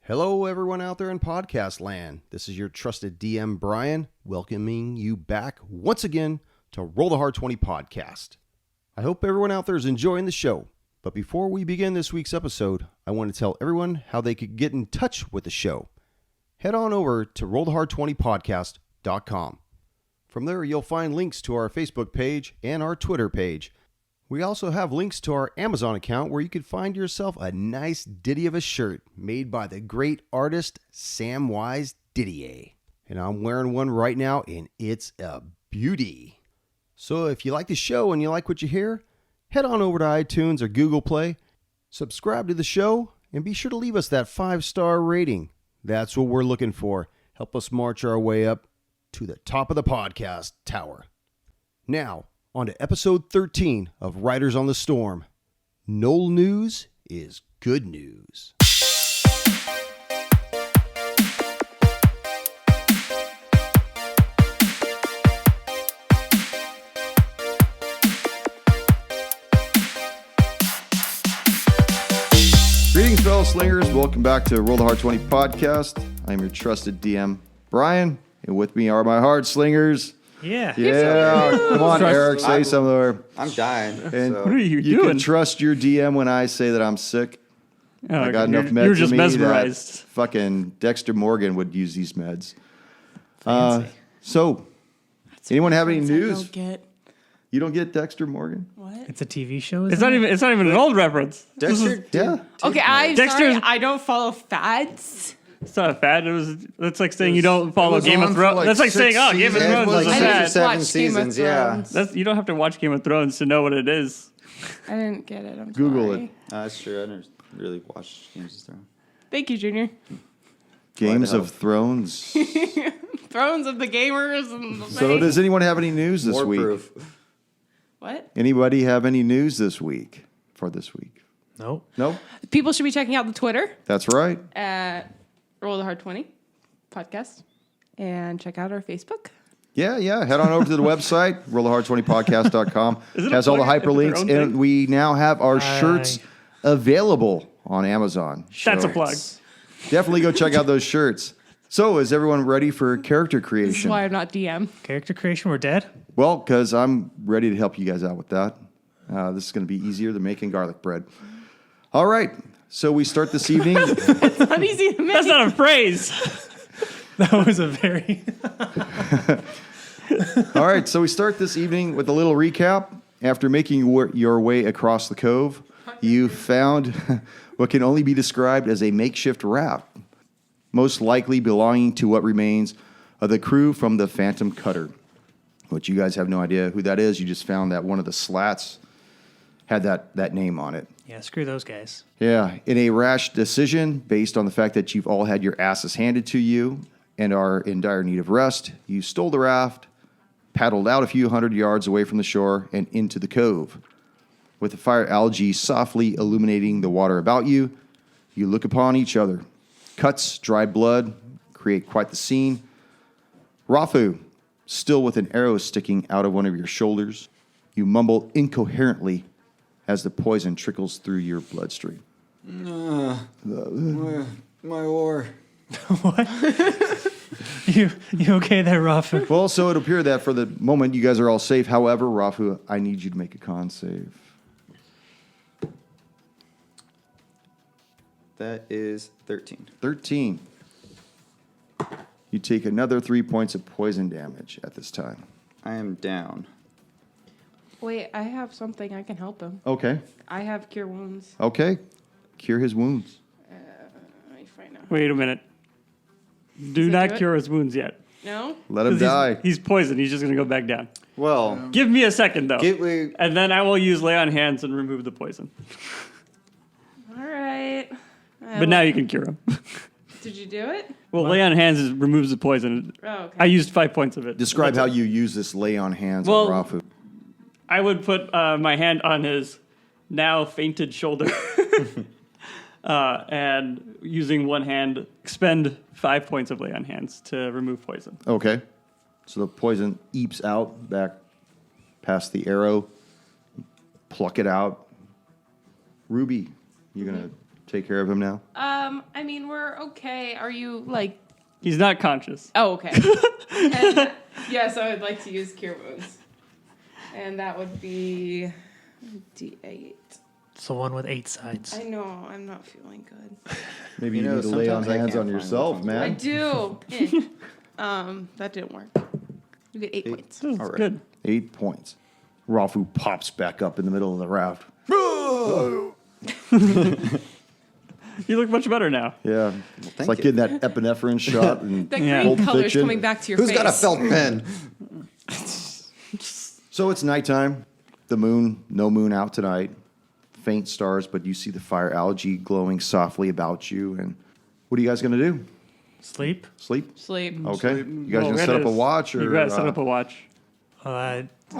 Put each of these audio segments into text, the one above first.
Hello, everyone out there in podcast land. This is your trusted DM, Brian, welcoming you back once again to Roll the Hard 20 podcast. I hope everyone out there is enjoying the show. But before we begin this week's episode, I want to tell everyone how they could get in touch with the show. Head on over to rollthehard20podcast.com. From there, you'll find links to our Facebook page and our Twitter page. We also have links to our Amazon account where you could find yourself a nice ditty of a shirt made by the great artist Samwise Didier. And I'm wearing one right now, and it's a beauty. So if you like the show and you like what you hear, head on over to iTunes or Google Play, subscribe to the show, and be sure to leave us that 5-star rating. That's what we're looking for. Help us march our way up to the top of the podcast tower. Now, on to episode 13 of Riders on the Storm. Gnoll news is good news. Greetings, fellow slingers. Welcome back to Roll the Hard 20 podcast. I'm your trusted DM, Brian, and with me are my Hard Slingers. Yeah. Come on, Eric, say something. I'm dying. And What are you you doing? can trust your DM when I say that I'm sick. Oh, I got enough meds You're just in me mesmerized. that fucking Dexter Morgan would use these meds. Fancy. So, anyone have any I news? don't get You don't get Dexter Morgan? what? It's a TV show. It's not even an old reference. Dexter, Yeah. Okay, I'm Dexter's- sorry. I don't follow fads. It's not a fad. That's like saying you don't follow Game of Thrones. That's like saying, Game of seasons. Thrones is a I fad. didn't Seven watch seasons, Game of yeah. Thrones. You don't have to watch Game of Thrones to know what it is. I didn't get it. I'm Google sorry. it. That's true. I never really watched Games of Thrones. Thank you, Junior. Games hell? of Thrones. Thrones of the gamers and the So, does anyone have any news this More week? proof. what? Anybody have any news this week? No. No? People should be checking out the Twitter That's right. at Roll the Hard 20 podcast and check out our Facebook. Yeah. Head on over to the website, rollthehard20podcast.com. Is it Has a all the plug for their hyperlinks, own and thing? we now have our shirts available on Amazon. That's So a plug. definitely go check out those shirts. So, is everyone ready for character This is creation? why I'm not DM. Character creation. We're dead. Well, because I'm ready to help you guys out with that. This is going to be easier than making garlic bread. All right. So we start this evening. It's not easy to make. That's not a phrase. That was a very. All right. So we start this evening with a little recap. After making your way across the cove, you found what can only be described as a makeshift raft, most likely belonging to what remains of the crew from the Phantom Cutter. Which you guys have no idea who that is. You just found that one of the slats had that name on it. Yeah. Screw those guys. Yeah, in a rash decision based on the fact that you've all had your asses handed to you and are in dire need of rest, you stole the raft, paddled out a few hundred yards away from the shore and into the cove. With the fire algae softly illuminating the water about you, you look upon each other. Cuts, dry blood, create quite the scene. Rafu, still with an arrow sticking out of one of your shoulders, you mumble incoherently as the poison trickles through your bloodstream. My war. What? you okay there, Rafu? Well, so it appears that for the moment you guys are all safe. However, Rafu, I need you to make a con save. That is 13. 13. You take another 3 points of poison damage at this time. I am down. Wait, I have something I can help him. Okay. I have cure wounds. Okay. Cure his wounds. Let me find out. Wait a minute. Do it not do it? cure his wounds yet. No? Let him 'Cause die. He's poisoned. He's just going to go back down. Well, Give me a second, though. we And then I will use lay on hands and remove the poison. All right. But now you can cure him. Did you do it? Well, lay on hands removes the poison. Oh, okay. I used 5 points of it. Describe That's how it. you use this lay on hands Well- on Rafu. I would put my hand on his now fainted shoulder. And using one hand, expend 5 points of lay on hands to remove poison. Okay. So the poison eeps out back past the arrow. Pluck it out. Ruby, you're going to take care of him now? I mean, we're okay. Are you like? He's not conscious. Oh, okay. And, yes, I would like to use Cure Wounds, and that would be D8. It's the one with 8 sides. I know. I'm not feeling good. Maybe You you, know, need to lay on sometimes I hands can't on find yourself, which one's man. I do. That didn't work. You get 8 points. That's All right. good. 8 points. Rafu pops back up in the middle of the raft. You look much better now. Yeah. It's thank like you. getting that epinephrine shot. And That Yeah. green Pulp color's Fiction. coming back to your Who's face. got a felt pen? So it's nighttime. The moon, no moon out tonight. Faint stars, but you see the fire algae glowing softly about you. And what are you guys going to do? Sleep? Sleep? Sleep. Okay. You guys Well, going we to had set up to a watch? Or, You gotta set up a watch.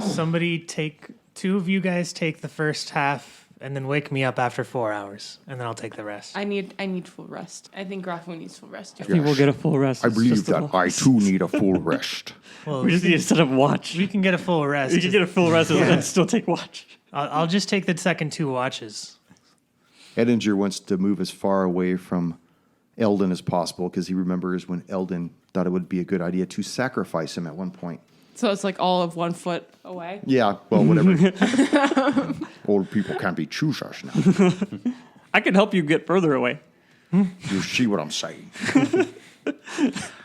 Somebody take... 2 of you guys take the first half and then wake me up after 4 hours, and then I'll take the rest. I need full rest. I think Grafo needs full rest. I think we'll get a full rest. I It's believe just a that little- I too need a full rest. Well, We just need to set up watch. we can get a full rest. You can get a full rest and still take watch. I'll just take the second 2 watches. Edinger wants to move as far away from Eldon as possible because he remembers when Eldon thought it would be a good idea to sacrifice him at one point. So it's like all of 1 foot away. Yeah, well, whatever. Old people can't be choosers now. I can help you get further away. You see what I'm saying?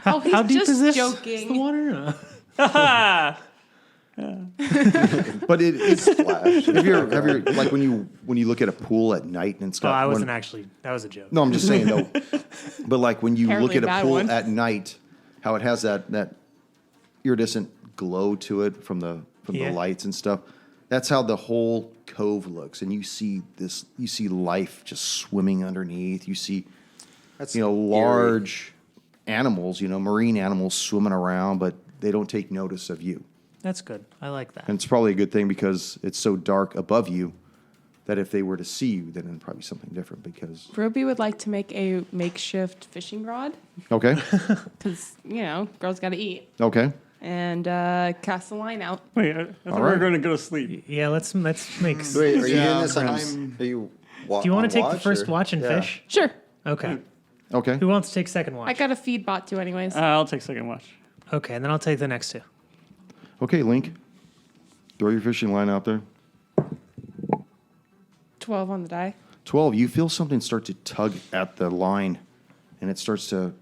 Oh, he's How deep just is this? joking. The water? But it's Splash. have you like when you look at a pool at night and it's Oh, got I one- wasn't actually. That was a joke. No, I'm just saying though. But like when you Apparently look at a a bad pool one. at night, how it has that iridescent glow to it from the Yeah. lights and stuff. That's how the whole cove looks, and you see life just swimming underneath. You see, That's large animals, marine animals swimming around, but they don't take notice of you. That's good. I like that. And it's probably a good thing because it's so dark above you that if they were to see you, then it'd probably be something different because... Ruby would like to make a makeshift fishing rod Okay, because, girls got to eat. okay. And cast the line out. Wait, I thought we were right. going to go to sleep. Yeah, let's make. Wait, are you Yeah, in this on perhaps. time? Are you Do you want to take the watch, first or- watch and Yeah. fish? Sure. Okay. Okay. Who wants to take second watch? I got a feed bot too, anyways. I'll take second watch. Okay, and then I'll take the next 2. Okay, Link. Throw your fishing line out there. 12 on the die. 12, you feel something start to tug at the line, and it starts to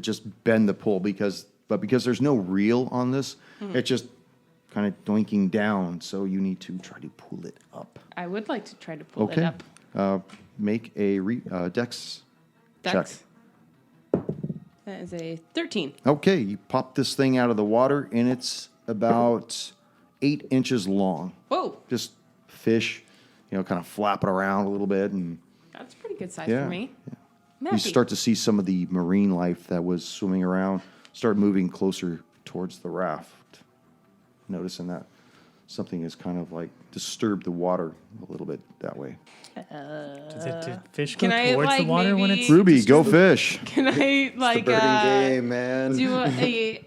just bend the pull because there's no reel on this, it's just kind of doinking down, so you need to try to pull it up. I would like to try to pull Okay. it up. Make a dex check. Dex. That is a 13. Okay, you pop this thing out of the water, and it's about 8 inches long. Whoa. Just fish, kind of flapping around a little bit, and That's a pretty good size Yeah, for me. yeah. I'm you happy. start to see some of the marine life that was swimming around start moving closer towards the raft. Noticing that something has kind of like disturbed the water a little bit that way. Do fish go Can I, towards the like, water when maybe- it's Ruby, go fish. Can I, like, Birding game, man. do a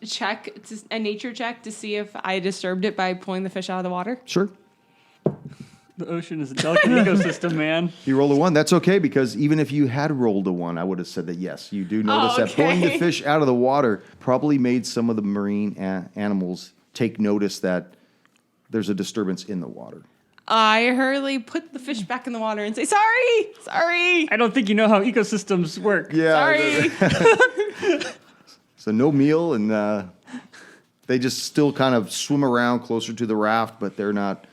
check, a nature check to see if I disturbed it by pulling the fish out of the water? Sure. The ocean is a delicate ecosystem, man. You roll a 1. That's okay because even if you had rolled a 1, I would have said that yes, you do notice that pulling the okay. fish out of the water probably made some of the marine animals take notice that there's a disturbance in the water. I hurriedly put the fish back in the water and say, sorry. I don't think you know how ecosystems work. Sorry. So no meal, and they just still kind of swim around closer to the raft, but they're not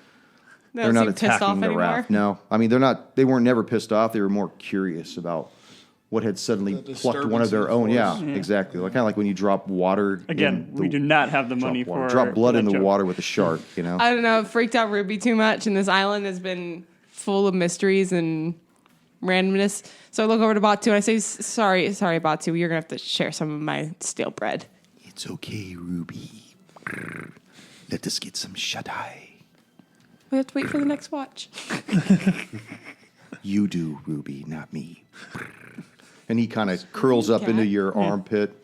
They're not pissed attacking off the anymore. raft. No, I mean they weren't never pissed off. They were more curious about what had suddenly plucked one of their own. Yeah, exactly. Kind of like when you drop water. Again, we do not have the money for drop blood that in the joke. water with a shark. I don't know. It freaked out Ruby too much, and this island has been full of mysteries and randomness. So I look over to Batu and I say, sorry, Batu, you're going to have to share some of my stale bread. It's okay, Ruby. Let us get some shut-eye. We have to wait for the next watch. You do, Ruby, not me. And he kind of curls up into your armpit.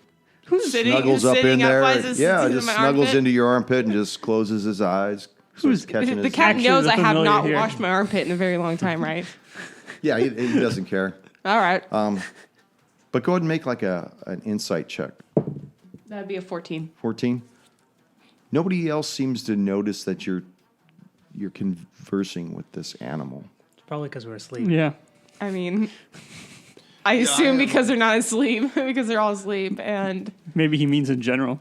Snuggles up in there. Yeah, just snuggles into your armpit and just closes his eyes. Starts catching The his cat Actually, knows the I have familiar not here. washed my armpit in a very long time, right? Yeah, he doesn't care. All right. But go ahead and make like an insight check. That'd be a 14. 14. Nobody else seems to notice that you're conversing with this animal. It's probably because we're asleep. Yeah. I mean, I assume because they're not asleep, because they're all asleep, and Maybe he means in general.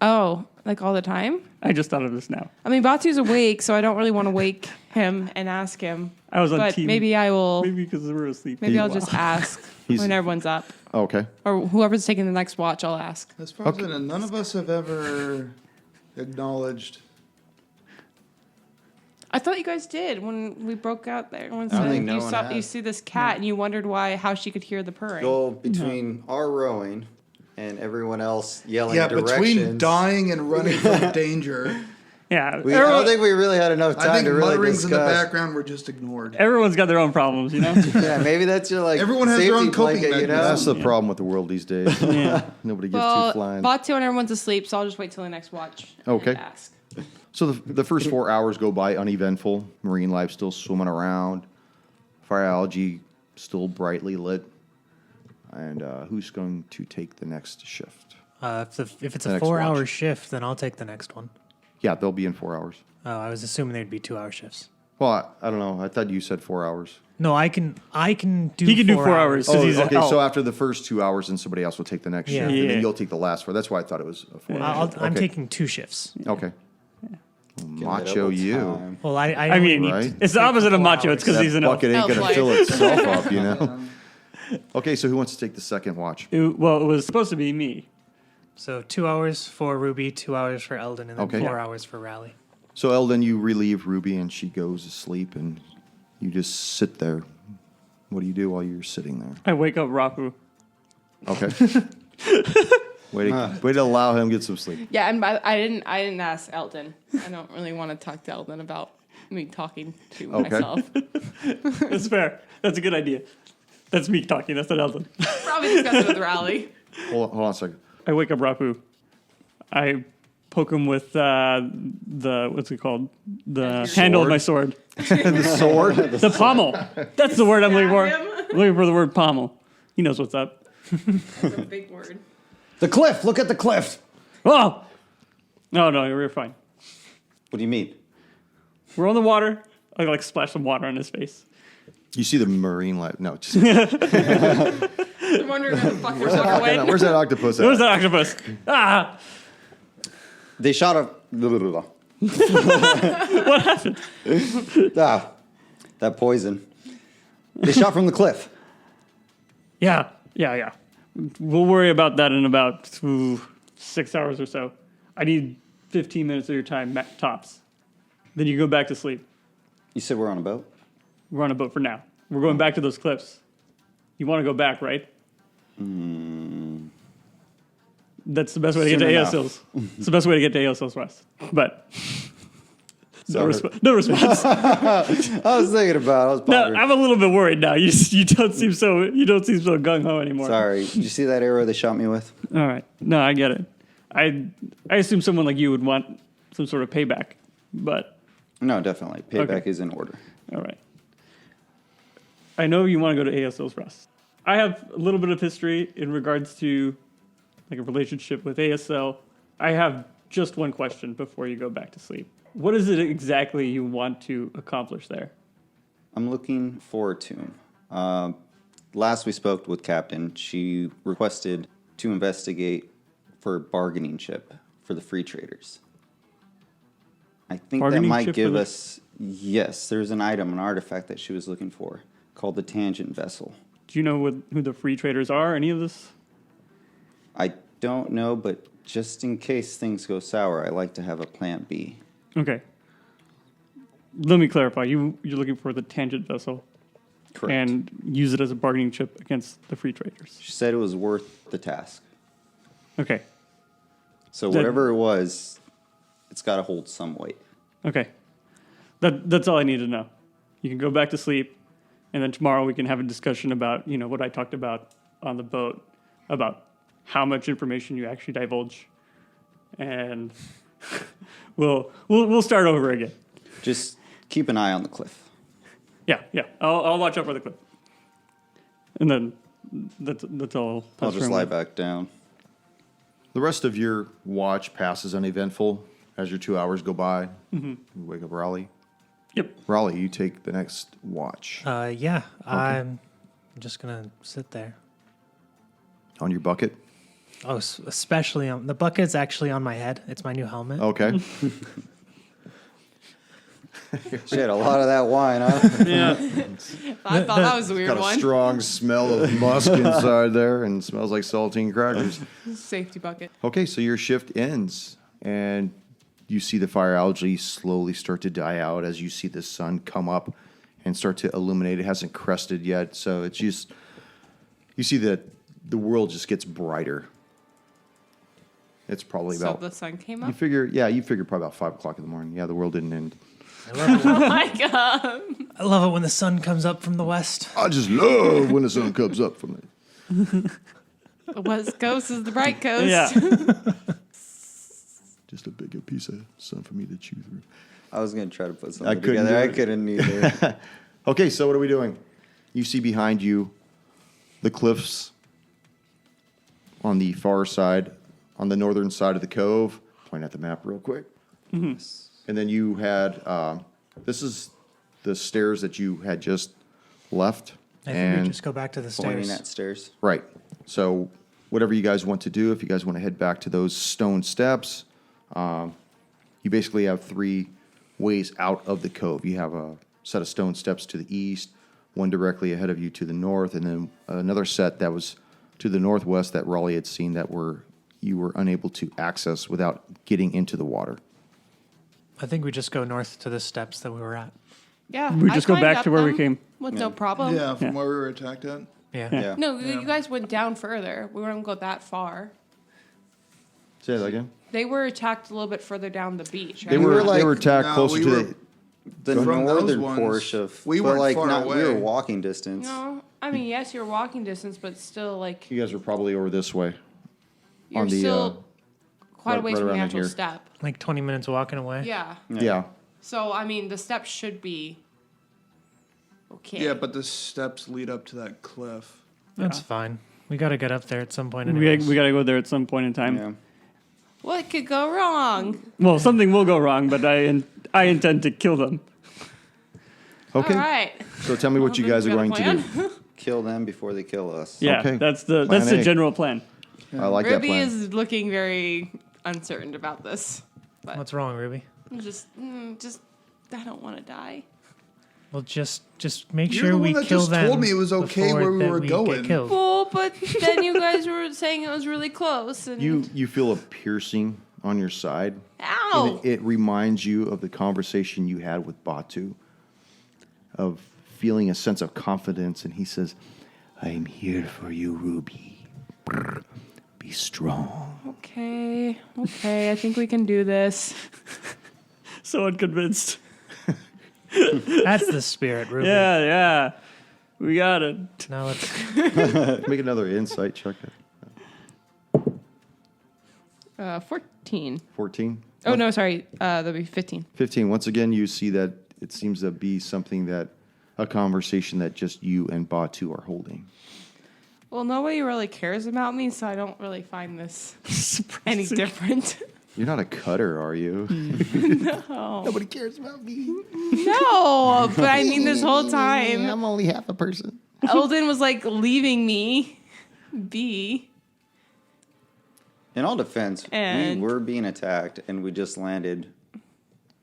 like all the time. I just thought of this now. I mean, Batu's awake, so I don't really want to wake him and ask him. I was on But team. maybe I will. Maybe because we're asleep. Maybe I'll just ask when everyone's up, Okay. or whoever's taking the next watch. I'll ask. As far as I know, none of us have ever acknowledged. I thought you guys did when we broke out there. Everyone I said think no you one saw has. you see this cat and you wondered how she could hear the purring. Go between our rowing and everyone else yelling Yeah, directions. between dying and running from danger, Yeah. I don't think we really had enough I time think to really mutterings in the discuss. background were just ignored. Everyone's got their own problems, you know? Yeah, maybe that's your Everyone has their safety own coping blanket, you know? That's the problem with the world these days. Yeah. Nobody gives two Well, flying. Batu and everyone's asleep, so I'll just wait till the next watch. Okay. And ask. So the first 4 hours go by uneventful. Marine life still swimming around. Fire algae still brightly lit. And who's going to take the next shift? If it's The a next 4-hour watch. shift, then I'll take the next one. Yeah, they'll be in 4 hours. Oh, I was assuming they'd be 2-hour shifts. Well, I don't know. I thought you said 4 hours. No, I can do. He can do 4 hours. Oh, 'Cause he's okay. out. So after the first 2 hours, then somebody else will take the next Yeah. shift, and Yeah. then you'll take the last 4. That's why I thought it was a 4. I'm Okay. taking 2 shifts. Okay. Give it Macho up you. time. Well, I I only mean, need Right. to it's the take opposite of 4 macho. hours. It's because he's an elf. bucket ain't Elf gonna life. fill itself up, you know. Okay, so who wants to take the second watch? Well, it was supposed to be me. So 2 hours for Ruby, 2 hours for Eldon, and then Okay. 4 hours for Rally. So Eldon, you relieve Ruby, and she goes to sleep, and you just sit there. What do you do while you're sitting there? I wake up Rapu. Okay. way to allow him to get some sleep. Yeah, and I didn't ask Eldon. I don't really want to talk to Eldon about me talking to Okay. myself. That's fair. That's a good idea. That's me talking. That's not Elton. Probably discuss it with Rally. Hold on a second. I wake up Rapu. I poke him with the what's it called? The handle of my sword. The sword. The pommel. That's the word I'm looking for. Stab him. I'm looking for the word pommel. He knows what's up. That's a big word. The cliff! Look at the cliff! Oh! No, we're fine. What do you mean? We're on the water. I like splash some water on his face. You see the marine life? No. Just, I'm wondering where the fuck you're walking away. where's that octopus at? Where's that octopus? Ah! They shot a... What happened? That poison. They shot from the cliff. Yeah. We'll worry about that in about 6 hours or so. I need 15 minutes of your time, tops. Then you go back to sleep. You said we're on a boat? We're on a boat for now. We're going back to those cliffs. You want to go back, right? That's the best way to get to Soon AO enough. Sills. It's the best way to get to AO Sills West. But no, Sorry. no response. I was thinking about it. I was No, pondering. I'm a little bit worried now. You don't seem so gung ho anymore. Sorry. Did you see that arrow they shot me with? All right. No, I get it. I assume someone like you would want some sort of payback, but No, definitely. Payback Okay. is in order. all right. I know you want to go to ASL's Rust. I have a little bit of history in regards to like a relationship with ASL. I have just one question before you go back to sleep. What is it exactly you want to accomplish there? I'm looking for a tomb. Last we spoke with Captain, she requested to investigate for a bargaining chip for the free traders. I think Bargaining that might chip give for the- us... Yes, there's an item, an artifact that she was looking for called the Tangent Vessel. Do you know who the free traders are? Any of this? I don't know, but just in case things go sour, I like to have a plan B. Okay. Let me clarify. You're looking for the tangent vessel Correct. and use it as a bargaining chip against the free traders. She said it was worth the task. Okay. So That- whatever it was, it's got to hold some weight. Okay. That's all I need to know. You can go back to sleep, and then tomorrow we can have a discussion about, what I talked about on the boat, about how much information you actually divulge. And we'll start over again. Just keep an eye on the cliff. Yeah. I'll watch out for the clip. And then that's all. I'll just lie back down. The rest of your watch passes uneventful as your 2 hours go by. Mm-hmm. You wake up Raleigh. Yep. Raleigh, you take the next watch Yeah, I'm just gonna sit there. on your bucket. Oh, especially on the bucket's actually on my head. It's my new helmet. Okay. She had a lot of that wine, huh? Yeah. I thought that was a weird Got a one. strong smell of musk inside there and smells like saltine crackers. Safety bucket. Okay, so your shift ends and you see the fire algae slowly start to die out as you see the sun come up and start to illuminate. It hasn't crested yet, so it's just, you see that the world just gets brighter. It's probably So about, the sun came you up. figure probably about 5 o'clock in the morning. Yeah, the world didn't end. I love it. Oh my god. I love it when the sun comes up from the west. I just love when the sun comes up from it. The west coast is the bright coast. Yeah. Just a bigger piece of sun for me to chew through. I was going to try to put I something couldn't together. I do it. couldn't either. Okay, so what are we doing? You see behind you the cliffs on the far side, on the northern side of the cove. Point at the map real quick. And then you had, this is the stairs that you had just left. I think we just go back to the Pointing stairs. at stairs. Right. So whatever you guys want to do, if you guys want to head back to those stone steps, you basically have 3 ways out of the cove. You have a set of stone steps to the east, one directly ahead of you to the north, and then another set that was to the northwest that Raleigh had seen that you were unable to access without getting into the water. I think we just go north to the steps that we were at. Yeah. We I just go climbed back up to where we them came. with no problem. Yeah, from Yeah. where we were attacked at. Yeah. Yeah. No, you guys went down further. We wouldn't go that far. Say that again. They were attacked a little bit further down the beach, right? They were like- they were attacked No, closer we to were- the. The From those northern ones, portion of... we but weren't like far not, We away. were walking distance. No, I mean, yes, you're walking distance, but still, like, You guys were probably over this way. you're on the, still quite a right- ways right from the around in actual here. step. Like 20 minutes walking away. Yeah. Yeah. So, I mean, the steps should be okay. Yeah, but the steps lead up to that cliff. That's fine. We got to get up there at some point. We anyways. got to go there at some point in time. Yeah. What could go wrong? Well, something will go wrong, but I intend to kill them. Okay. All right. So tell me what you guys are going to do. Kill them before they kill us. Yeah, Okay. that's the Plan A. general plan. I like that Ruby plan. is looking very uncertain about this. But What's wrong, Ruby? just, I don't want to die. Well, just make You're sure the we one that kill just them. told me it was okay before where we that were get going. killed. Well, but then you guys were saying it was really close. And You feel a piercing on your side. Ow! And it reminds you of the conversation you had with Batu, of feeling a sense of confidence. And he says, I'm here for you, Ruby. Brr, be strong. Okay, I think we can do this. So unconvinced. That's the spirit, Ruby. Yeah. We got it. Now let's. Make another insight check. 14. 14. Oh, no, sorry. That'll be 15. 15. Once again, you see that it seems to be something that, a conversation that just you and Batu are holding. Well, nobody really cares about me, so I don't really find this any different. You're not a cutter, are you? No. Nobody cares about me. No, but I mean, this whole time, I'm only half a person. Eldon was like leaving me be. In all defense, And- we were being attacked and we just landed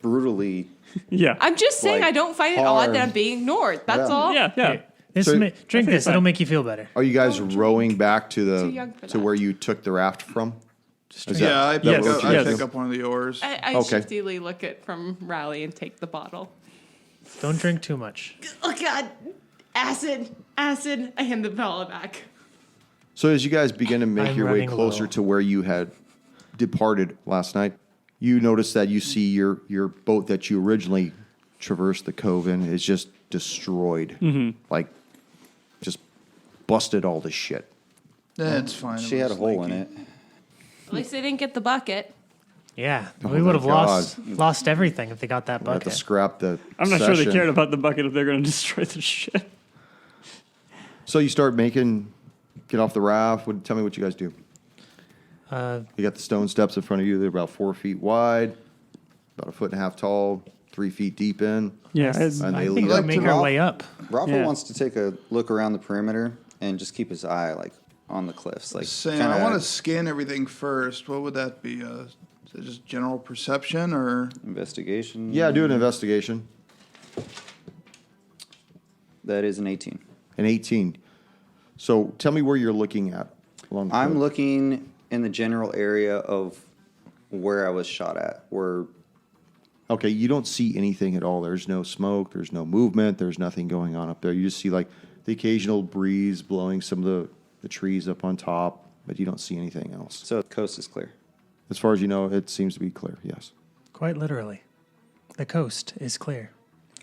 brutally. Yeah. I'm just saying Like, I don't find it hard. odd that I'm being ignored. That's Yeah. all. Yeah. Hey, this So- drink think this. it's fine. It'll make you feel better. Are you guys rowing back to Too young for to that. where you took the raft from? Is Yeah, that- I that pick, what up, you I guys pick do? up one of the oars. I Okay. shiftily look at from Rally and take the bottle. Don't drink too much. Oh, God. Acid. I hand the bottle back. So as you guys begin to make I'm your way running closer low. to where you had departed last night, you notice that you see your boat that you originally traversed the cove in is just destroyed. Like, just busted all to shit. It's fine. She it had a was hole in leaky. it. At least they didn't get the bucket. Yeah, Oh, we would have thank lost everything if they got that We'll have to bucket. scrap the I'm not sure they session. cared about the bucket if they're going to destroy the ship. So you start get off the raft. Tell me what you guys do. You got the stone steps in front of you. They're about 4 feet wide, about 1.5 feet tall, 3 feet deep in. Yeah, And I they think lead we'll up make to our way up. Rafa Yeah. wants to take a look around the perimeter and just keep his eye like on the cliffs. Like Sam, I want to scan everything first. What would that be? Is it just general perception or? investigation. Yeah, do an investigation. That is an 18. An 18. So tell me where you're looking at. Along the I'm cliff. looking in the general area of where I was shot at. Where Okay, you don't see anything at all. There's no smoke. There's no movement. There's nothing going on up there. You just see like the occasional breeze blowing some of the trees up on top, but you don't see anything else. so the coast is clear. As far as you know, it seems to be clear. Yes. Quite literally. The coast is clear.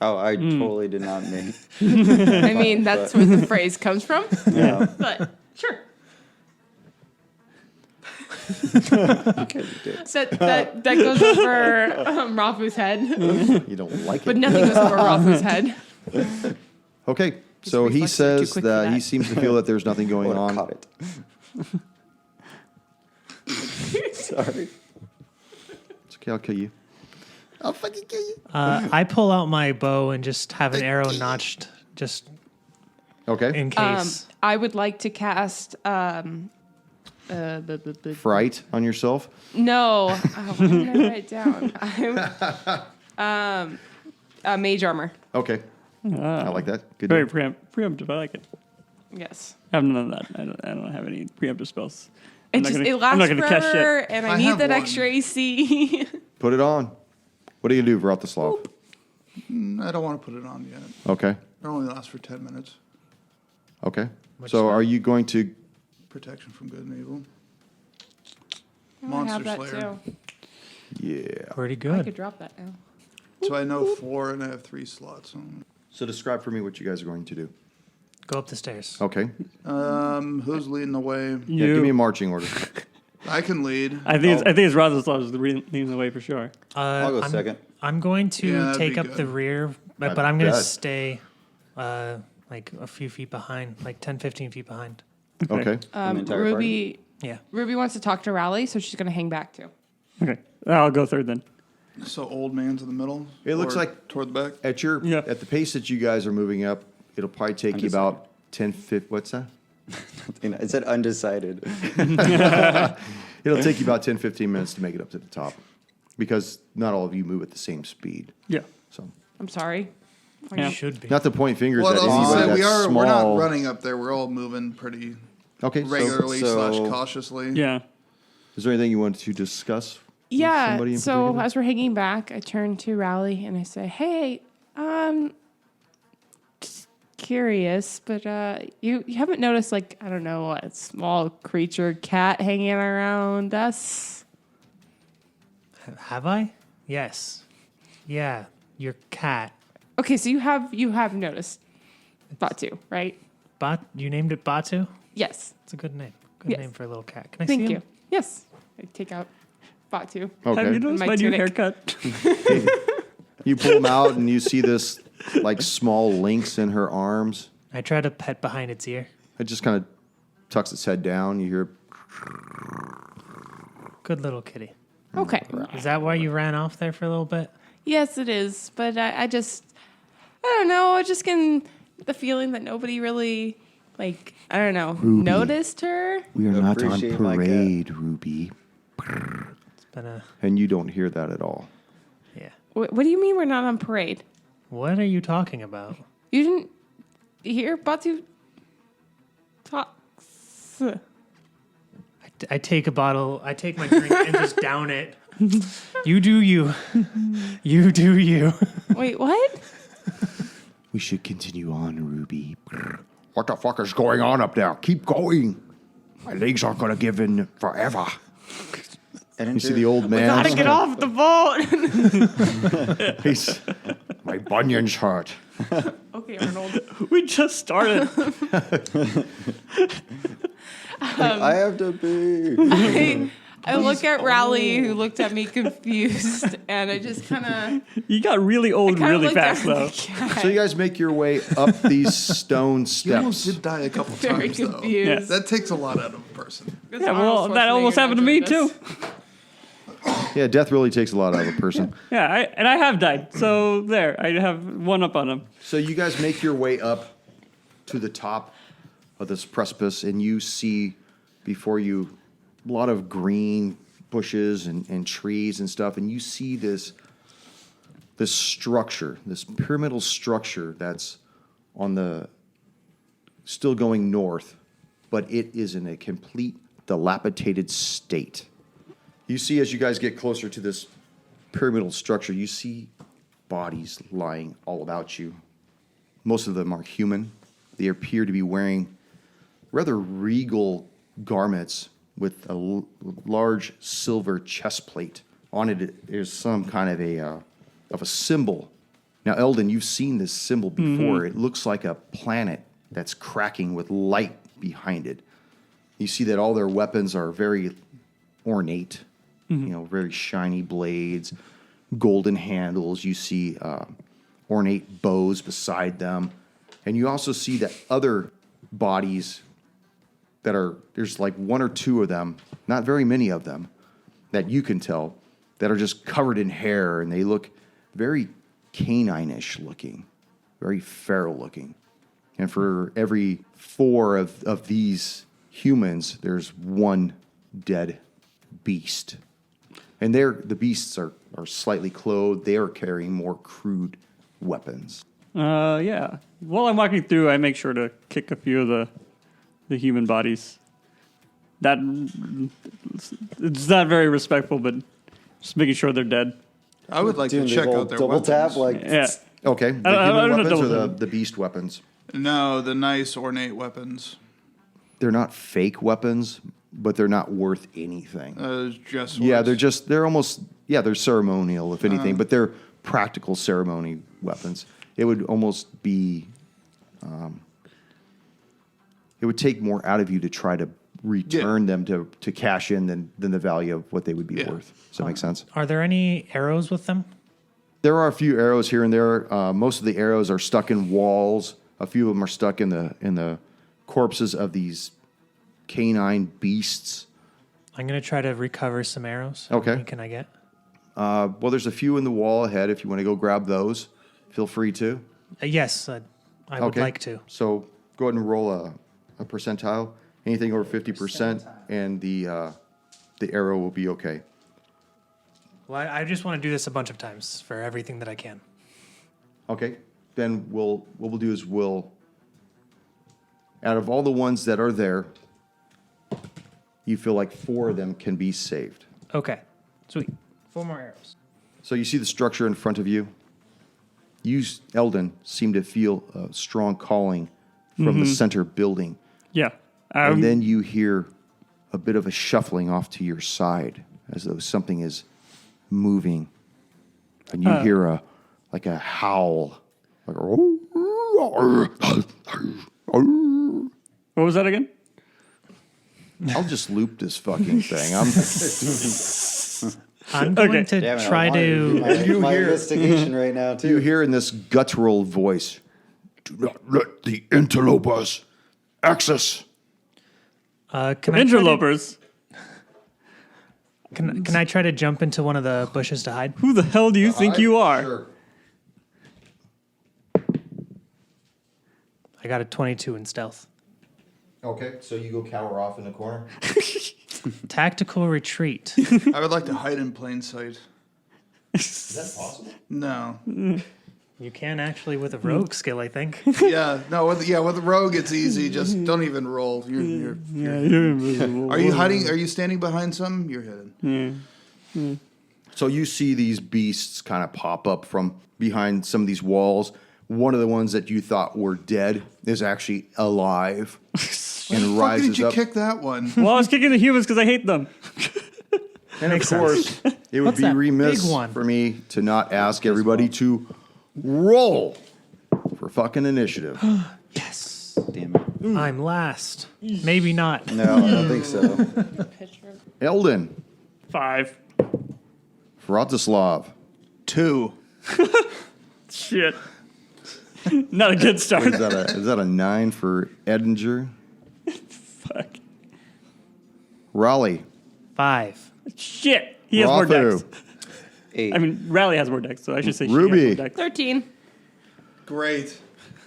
Oh, I totally did not mean. I mean, that's where the phrase comes from. Yeah. But sure. Okay, you did. That goes over Rafu's head. You don't like But it. nothing goes over Rafu's head. Okay, so he reflexes are too says quick for that he that. seems to feel that there's nothing going Would have on. caught it. Sorry. It's okay, I'll kill you. I'll fucking kill you. I pull out my bow and just have an arrow notched just Okay. in case. I would like to cast. Fright on yourself. No, what did I write down? Mage armor. Okay. I like that. Good. Very deal. preemptive. I like it. Yes. I have none of that. I don't have any preemptive spells. It I'm not just gonna- it I'm lasts not gonna cast forever, shit. and I I need have that one. extra AC. Put it on. What do you do, Vratislav? I don't want to put it on yet. Okay. It only lasts for 10 minutes. Okay. Which So one? are you going to? Protection from good and evil. I Monster have that Slayer. too. Yeah. Pretty I good. could drop that now. So I know 4 and I have 3 slots on. So describe for me what you guys are going to do. Go up the stairs. Okay. Who's leading the way? Yeah, give me a marching order. I can lead. I think it's Radoslav's leading the way for sure. I'll go I'm, second. I'm going to Yeah, that'd take be up the good. rear, but I I'm going to bet. stay like a few feet behind, like 10, 15 feet behind. Okay. the entire Ruby Yeah. Ruby wants to talk to Raleigh, so she's gonna hang back too. Okay, I'll go third then. So old man's in the middle. It looks or like- toward the back. At the pace that you guys are moving up, it'll probably take you Undecided. about 10, 15. What's that? It said undecided. It'll take you about 10, 15 minutes to make it up to the top, because not all of you move at the same speed. Yeah. So I'm sorry. Yeah. Should be. not to point fingers Well, at I'll anybody say that's we're not small. running up there. We're all moving pretty Okay. regularly so- / cautiously. Yeah. Is there anything you wanted to discuss? Yeah. somebody in So particular? as we're hanging back, I turn to Raleigh and I say, "Hey, just curious, but you haven't noticed like I don't know a small creature cat hanging around us?" Have I? Yes. Yeah. Your cat. Okay, so you have noticed Batu, right? You named it Batu? Yes. It's a good name. Good Yes. name for a little cat. Can I Thank see you. him? Yes. I take out Batu. Have you Okay. noticed My my new tunic. haircut? You pull them out and you see this like small lynx in her arms. I try to pet behind its ear. It just kind of tucks its head down. You hear Good little kitty. Okay. Is that why you ran off there for a little bit? Yes, it is. But I don't know. I just get the feeling that nobody really, like, I don't know, noticed her. we are not on Appreciate my cat. parade, Ruby. It's been a And you don't hear that at all. yeah. What do you mean we're not on parade? What are you talking about? You didn't hear Batu talks? I take my drink and just down it. You do you. You do you. Wait, what? We should continue on, Ruby. What the fuck is going on up there? Keep going. My legs aren't going to give in forever. You see the old man? Gotta get off the boat. He's, my bunions hurt. Okay, Arnold. We just started. I have to be. I look at Rowley, who looked at me confused, and I just kind of. You got really old really fast, though. So you guys make your way up these stone You almost steps. did die a couple Very times, though. confused. That takes a lot out of a person. Yeah, well, that almost happened to me, too. Yeah, death really takes a lot out of a person. Yeah, I have died. So there, I have one up on him. So you guys make your way up to the top of this precipice, and you see before you a lot of green bushes and trees and stuff, and you see this structure, this pyramidal structure that's on the still going north, but it is in a complete dilapidated state. You see, as you guys get closer to this pyramidal structure, you see bodies lying all about you. Most of them are human. They appear to be wearing rather regal garments with a large silver chest plate. On it is some kind of a symbol. Now, Eldon, you've seen this symbol before. It looks like a planet that's cracking with light behind it. You see that all their weapons are very ornate, very shiny blades, golden handles. You see ornate bows beside them. And you also see that other bodies there's like one or two of them, not very many of them, that you can tell, that are just covered in hair, and they look very canine-ish looking, very feral looking. And for every 4 of these humans, there's one dead beast. And the beasts are slightly clothed. They are carrying more crude weapons. Yeah. While I'm walking through, I make sure to kick a few of the human bodies. It's not very respectful, but just making sure they're dead. I would like to Doing the check old out their double weapons. tap, like Yeah. Okay, the I human don't know weapons or double- the beast weapons? No, the nice ornate weapons. They're not fake weapons, but they're not worth anything. Just Yeah, swords. they're ceremonial, if anything, but they're practical ceremony weapons. It would almost be, it would take more out of you to try to return them to cash in than the value of what they would be worth. Does that make sense? Are there any arrows with them? There are a few arrows here and there. Most of the arrows are stuck in walls. A few of them are stuck in the corpses of these canine beasts. I'm going to try to recover some arrows. How Okay. many can I get? Well, there's a few in the wall ahead. If you want to go grab those, feel free to. Yes, I would like to. So go ahead and roll a percentile. Anything over 50%, and the arrow will be okay. Well, I just want to do this a bunch of times for everything that I can. Okay. Then what we'll do is out of all the ones that are there, you feel like 4 of them can be saved. Okay, sweet. 4 more arrows. So you see the structure in front of you. You, Eldon, seem to feel a strong calling from the center building. Yeah. And then you hear a bit of a shuffling off to your side, as though something is moving. And you hear a howl. Like What was that again? I'll just loop this fucking thing. I'm going to Damn it, try I wanted to. do You my hear- investigation right now too. You hear in this guttural voice, "Do not let the interlopers access." Can I try to, Interlopers. can I try to jump into one of the bushes to hide? Who the hell do you think you are? Sure. I got a 22 in stealth. Okay, so you go cower off in the corner. Tactical retreat. I would like to hide in plain sight. Is that possible? No. You can actually with a rogue skill, I think. Yeah, no. With rogue, it's easy. Just don't even roll. You're You're Are you hiding? Are you standing behind something? You're hidden. So you see these beasts kind of pop up from behind some of these walls. One of the ones that you thought were dead is actually alive and Why did rises you up. kick that one? Well, I was kicking the humans because I hate them. And of course, it would What's be that remiss big one? for me to not ask everybody to roll for fucking initiative. Yes. Damn it. I'm last. Maybe not. No, I don't think so. Eldon, 5. Vratislav. 2. Shit. Not a good start. Is that a 9 for Edinger? Fuck. Raleigh. 5. Shit. He has more Rafu. decks. 8. I mean, Raleigh has more decks, so I should say Ruby. she has more decks. 13. Great.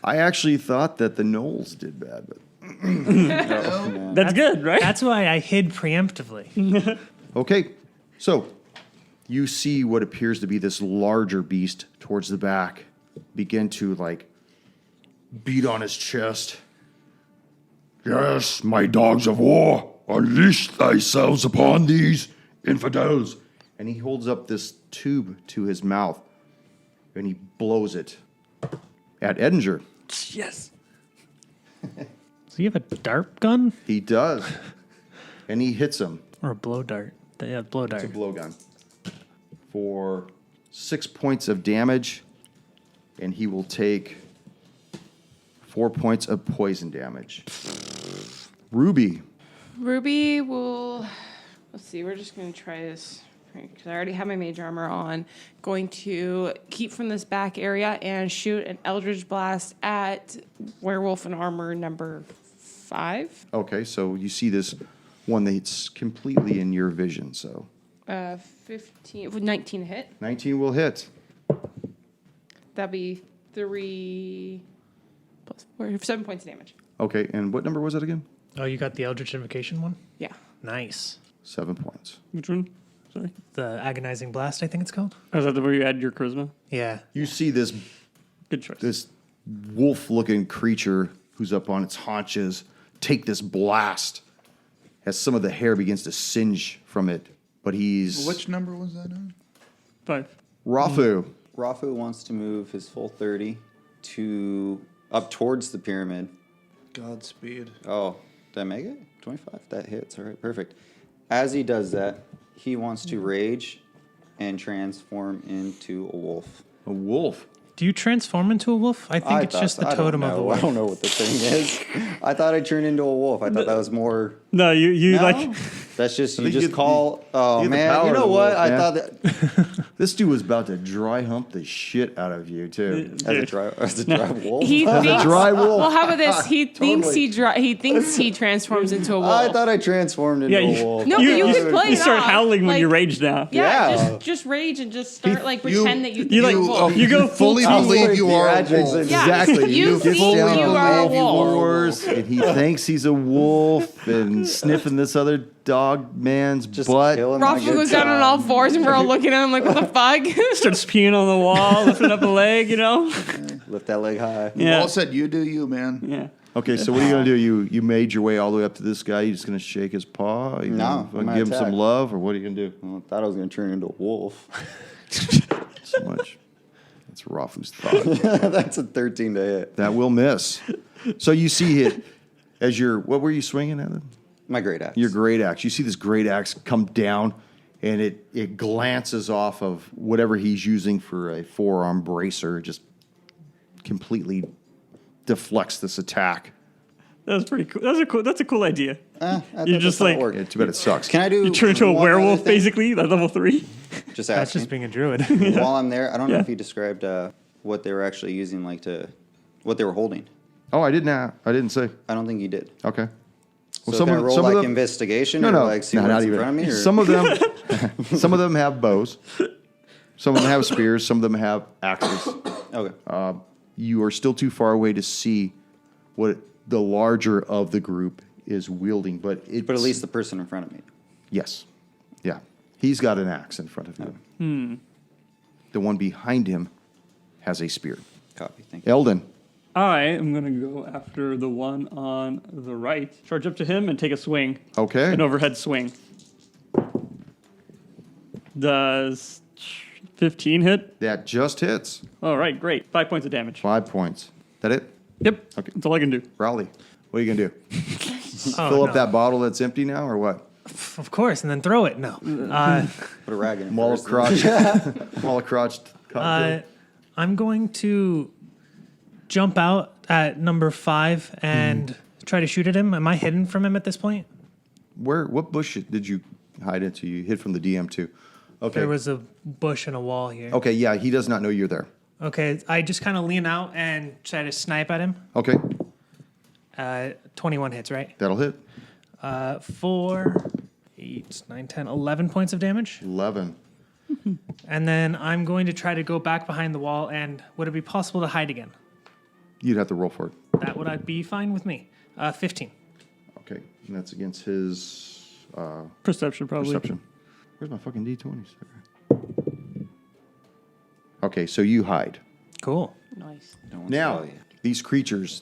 I actually thought that the Knolls did bad, but That's good, right? That's why I hid preemptively. okay. So you see what appears to be this larger beast towards the back begin to like beat on his chest. Yes, my dogs of war, unleash thyself upon these infidels. And he holds up this tube to his mouth and he blows it at Edinger. Yes. So you have a dart gun He does. And he hits him. or a blow dart? Yeah, blow It's dart. a blowgun. For 6 points of damage. And he will take 4 points of poison damage. Ruby. Ruby will. Let's see. We're just going to try this because I already have my mage armor on. Going to keep from this back area and shoot an Eldritch Blast at Werewolf in Armor number 5. Okay, so you see this one that's completely in your vision. So 19 hit. 19 will hit. That'd be 3 plus 4, 7 points of damage. Okay, and what number was it again? Oh, you got the Eldritch Invocation one? Yeah. Nice. 7 points. Which one? Sorry. The Agonizing Blast, I think it's called. Oh, is that where you add your charisma? Yeah. You see this Good choice. wolf-looking creature who's up on its haunches take this blast as some of the hair begins to singe from it. But he's... Which number was that on? 5. Rafu. Rafu wants to move his full 30 to up towards the pyramid. Godspeed. Oh, did I make it? 25? That hits. All right, perfect. As he does that, he wants to rage and transform into a wolf. A wolf. Do you transform into a wolf? I think it's just the totem of the I wolf. don't know what the thing is. I thought I turned into a wolf. I thought that was more. No, you No? like. That's just you think just you- call. Oh you have the man, power you of know the what? wolf, I man. thought that This dude was about to dry hump the shit out of you, too. as a dry wolf. He As a thinks. dry wolf. Well, how about this? He thinks Totally. he thinks he transforms into a wolf. I thought I transformed into Yeah, a you- wolf. No, but you can play You it start off. howling when Like, you rage now. Yeah, Yeah. just rage and just start like pretend that you think You like you're a wolf. you go full Fully tilt. believe you are a Theatrics wolf. and- Yeah, Exactly. you Get think down you on are a all wolf. fours, and he thinks he's a wolf and sniffing this other dog man's Just butt. killing my Rafu good goes down on time. all fours and we're all looking at him like, what the fuck? Starts peeing on the wall, lifting up a leg, you know? Lift that leg high. Yeah. All said, you do you, man. Yeah. Okay, so what are you gonna do? You made your way all the way up to this guy. You just gonna shake his paw? You No, gonna I'm fucking gonna give him some attack. love, or what are you gonna do? Well, I thought I was going to turn into a wolf. So much. That's Rafu's thought. That's a 13 to hit. That will miss. So you see it as you're. What were you swinging at? My great axe. Your great axe. You see this great axe come down, and it glances off of whatever he's using for a forearm bracer, just completely deflects this attack. That's pretty cool. That's a cool idea. I thought You're just that's how it like- worked. Yeah, too bad it sucks. Can I do? You turn into a one other werewolf, thing? basically, at level 3. Just That's asking. just being a druid. While I'm there, I don't know Yeah. if you described what they were actually using, what they were holding. Oh, I didn't say. I don't think you did. Okay. So can I roll like investigation or like see what's in front of me? Or? Some of them, some of them have bows. Some of them have spears. Some of them have axes. Okay. You are still too far away to see what the larger of the group is wielding, but But at least the person in front of me. yes, yeah, he's got an axe in front of him. The one behind him has a spear. Copy. Thank you. Eldon. I am going to go after the one on the right. Charge up to him and take a swing. Okay. An overhead swing. Does 15 hit? That just hits. All right, great. 5 points of damage. 5 points. That it? Yep. Okay. That's all I can do. Rowley, what are you gonna do? Oh, Fill up no. that bottle that's empty now, or what? Of course, and then throw it. No. Put a rag in it. Mall of first. crotch. Mall of crotch. cocktail. I'm going to jump out at number 5 and try to shoot at him. Am I hidden from him at this point? What bush did you hide into. You hid from the DM too. Okay. There was a bush and a wall here. Okay, yeah, he does not know you're there. Okay, I just kind of lean out and try to snipe at him. Okay, 21 hits, right? that'll hit. 4, 8, 9, 10, 11 points of damage. 11. And then I'm going to try to go back behind the wall, and would it be possible to hide again? You'd have to roll for it. That would be fine with me. 15. Okay, and that's against his Perception, probably. perception. Where's my fucking D20s? Okay, so you hide. Cool. Nice. No one Now, saw you. these creatures,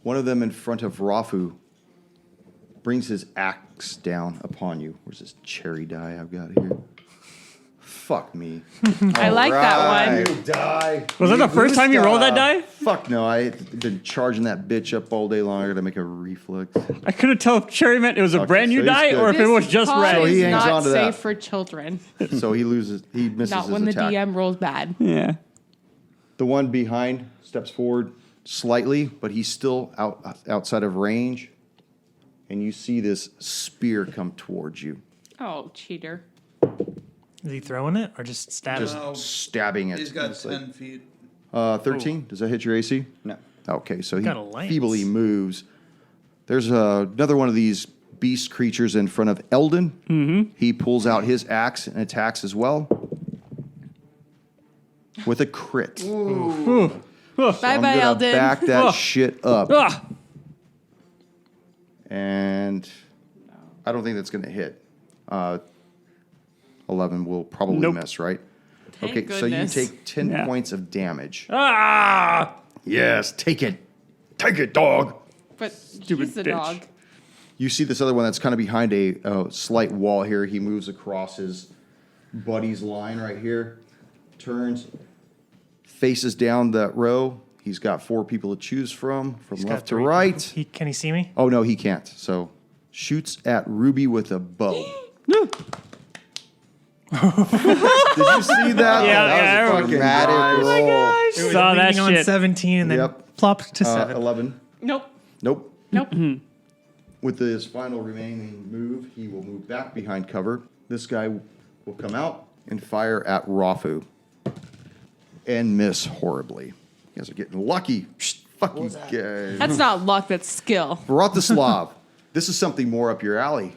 one of them in front of Rafu, brings his axe down upon you. Where's this cherry die I've got here? Fuck me. I like that one. You die. Was that the first time you rolled that die? Fuck no, I've been charging that bitch up all day long. I gotta make a reflex. I couldn't tell if Cherry meant it was a Okay, brand new so he's die good. or if it was just pod red. So he is hangs not on to safe that. for children. So he misses Not his when the attack. DM rolls bad. Yeah. The one behind steps forward slightly, but he's still outside of range. And you see this spear come towards you. Oh, cheater. Is he throwing it or just stabbing? Just it? stabbing it. He's got It's like, 10 feet. 13? Does that hit your AC? No. Okay, so he Got a lance. feebly moves. There's another one of these beast creatures in front of Eldon. Mm-hmm. He pulls out his axe and attacks as well. With a crit. Bye I'm bye, gonna Eldon. back that Oh. shit up. Ah! And I don't think that's going to hit. 11 will probably Nope. miss, right? Thank okay, goodness. so you take 10 Yeah. points of damage. Ah! Yes, take it. Take it, dog. But Stupid he's the bitch. dog. You see this other one that's kind of behind a slight wall here. He moves across his buddy's line right here, turns, faces down that row. He's got 4 people to choose from He's got left to 3. right. Can he see me? Oh, no, he can't. So shoots at Ruby with a bow. Did you see that? Yeah, that yeah, I was a remember. fucking Dramatic nice. roll. It was Saw that leaning on shit. 17 and then Yep. plopped to 7. 11. Nope. Nope. Nope. With his final remaining move, he will move back behind cover. This guy will come out and fire at Rafu. And miss horribly. You guys are getting lucky. Fuck you guys. That's not luck, that's skill. Vratislav, this is something more up your alley.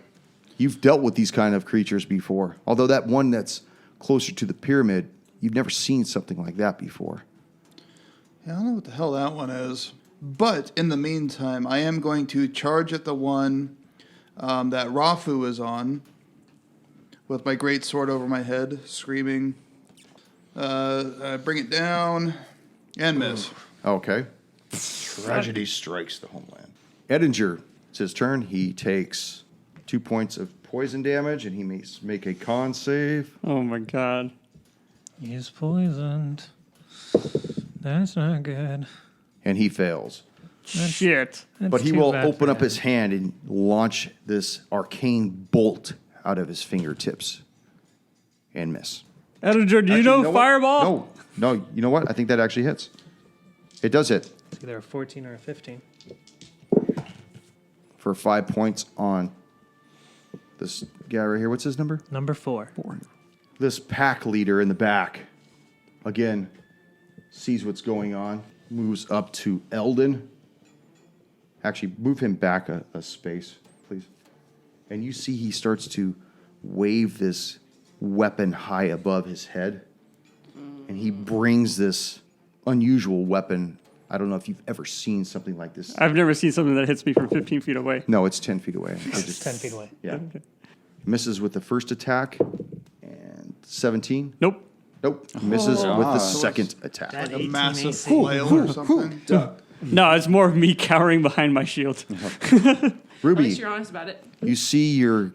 You've dealt with these kind of creatures before. Although that one that's closer to the pyramid, you've never seen something like that before. Yeah, I don't know what the hell that one is. But in the meantime, I am going to charge at the one that Rafu is on with my great sword over my head, screaming. I bring it down and miss. Okay. Tragedy strikes the homeland. Edinger, it's his turn. He takes 2 points of poison damage, and he may make a con save. Oh my god. He's poisoned. That's not good. And he fails. Shit. That's But he too will bad open for up him. his hand and launch this arcane bolt out of his fingertips and miss. Editor, do you Actually, know what? Fireball? No, you know what? I think that actually hits. It does hit It's either a 14 or a 15. for 5 points on this guy right here. What's his number? Number 4. This pack leader in the back, again, sees what's going on, moves up to Eldon. Actually, move him back a space, please. And you see he starts to wave this weapon high above his head. And he brings this unusual weapon. I don't know if you've ever seen something like this. I've never seen something that hits me from 15 feet away. No, it's 10 feet away. It's 10 feet away. Yeah. Misses with the first attack. And 17. Nope. Nope. Misses with the second attack. That A 18 massive AC. flail or something. No, it's more of me cowering behind my shield. At Ruby, least you're honest about it. you see your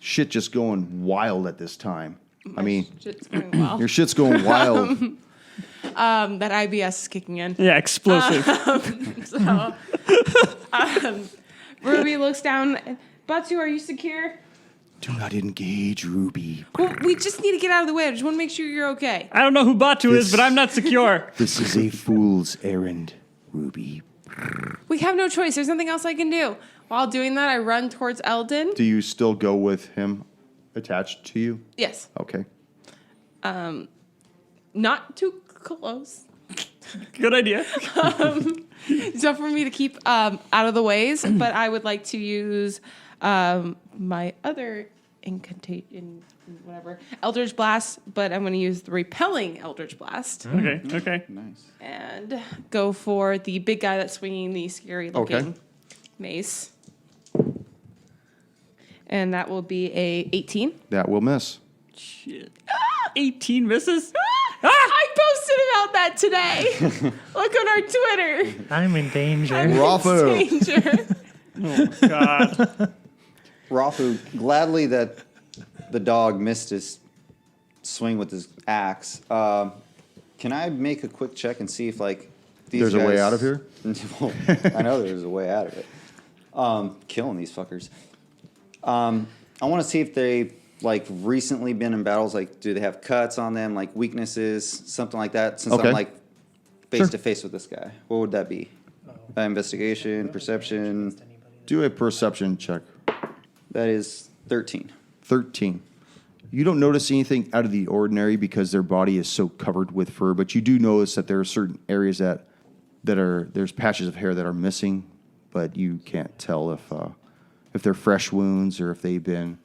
shit just going wild at this time. I mean, Shit's going well. your shit's going wild. That IBS is kicking in. Yeah, explosive. So, Ruby looks down. Batu, are you secure? Do not engage, Ruby. Well, we just need to get out of the way. I just want to make sure you're okay. I don't know who Batu is, but I'm not secure. This is a fool's errand, Ruby. We have no choice. There's nothing else I can do. While doing that, I run towards Eldon. Do you still go with him? attached to you? Yes. Okay. Not too close. Good idea. So for me to keep out of the ways, but I would like to use my other incantation, whatever, Eldritch Blast, but I'm going to use the repelling Eldritch Blast Okay. Nice. and go for the big guy that's swinging the scary looking Okay. mace. And that will be a 18. That will miss. Shit. 18 misses. I posted about that today. Look on our Twitter. I'm in danger. Rafu. Danger. Oh, God. Rafu, gladly that the dog missed his swing with his axe. Can I make a quick check and see if like these There's a way guys- out of here? Well, I know there's a way out of it. Killing these fuckers. I want to see if they like recently been in battles. Like, do they have cuts on them, like weaknesses, something like that? Since Okay. I'm like face to face with this guy, what would that be? Investigation, perception. Do a perception check. That is 13. 13. You don't notice anything out of the ordinary because their body is so covered with fur, but you do notice that there are certain areas that there's patches of hair that are missing, but you can't tell if they're fresh wounds or if they've been,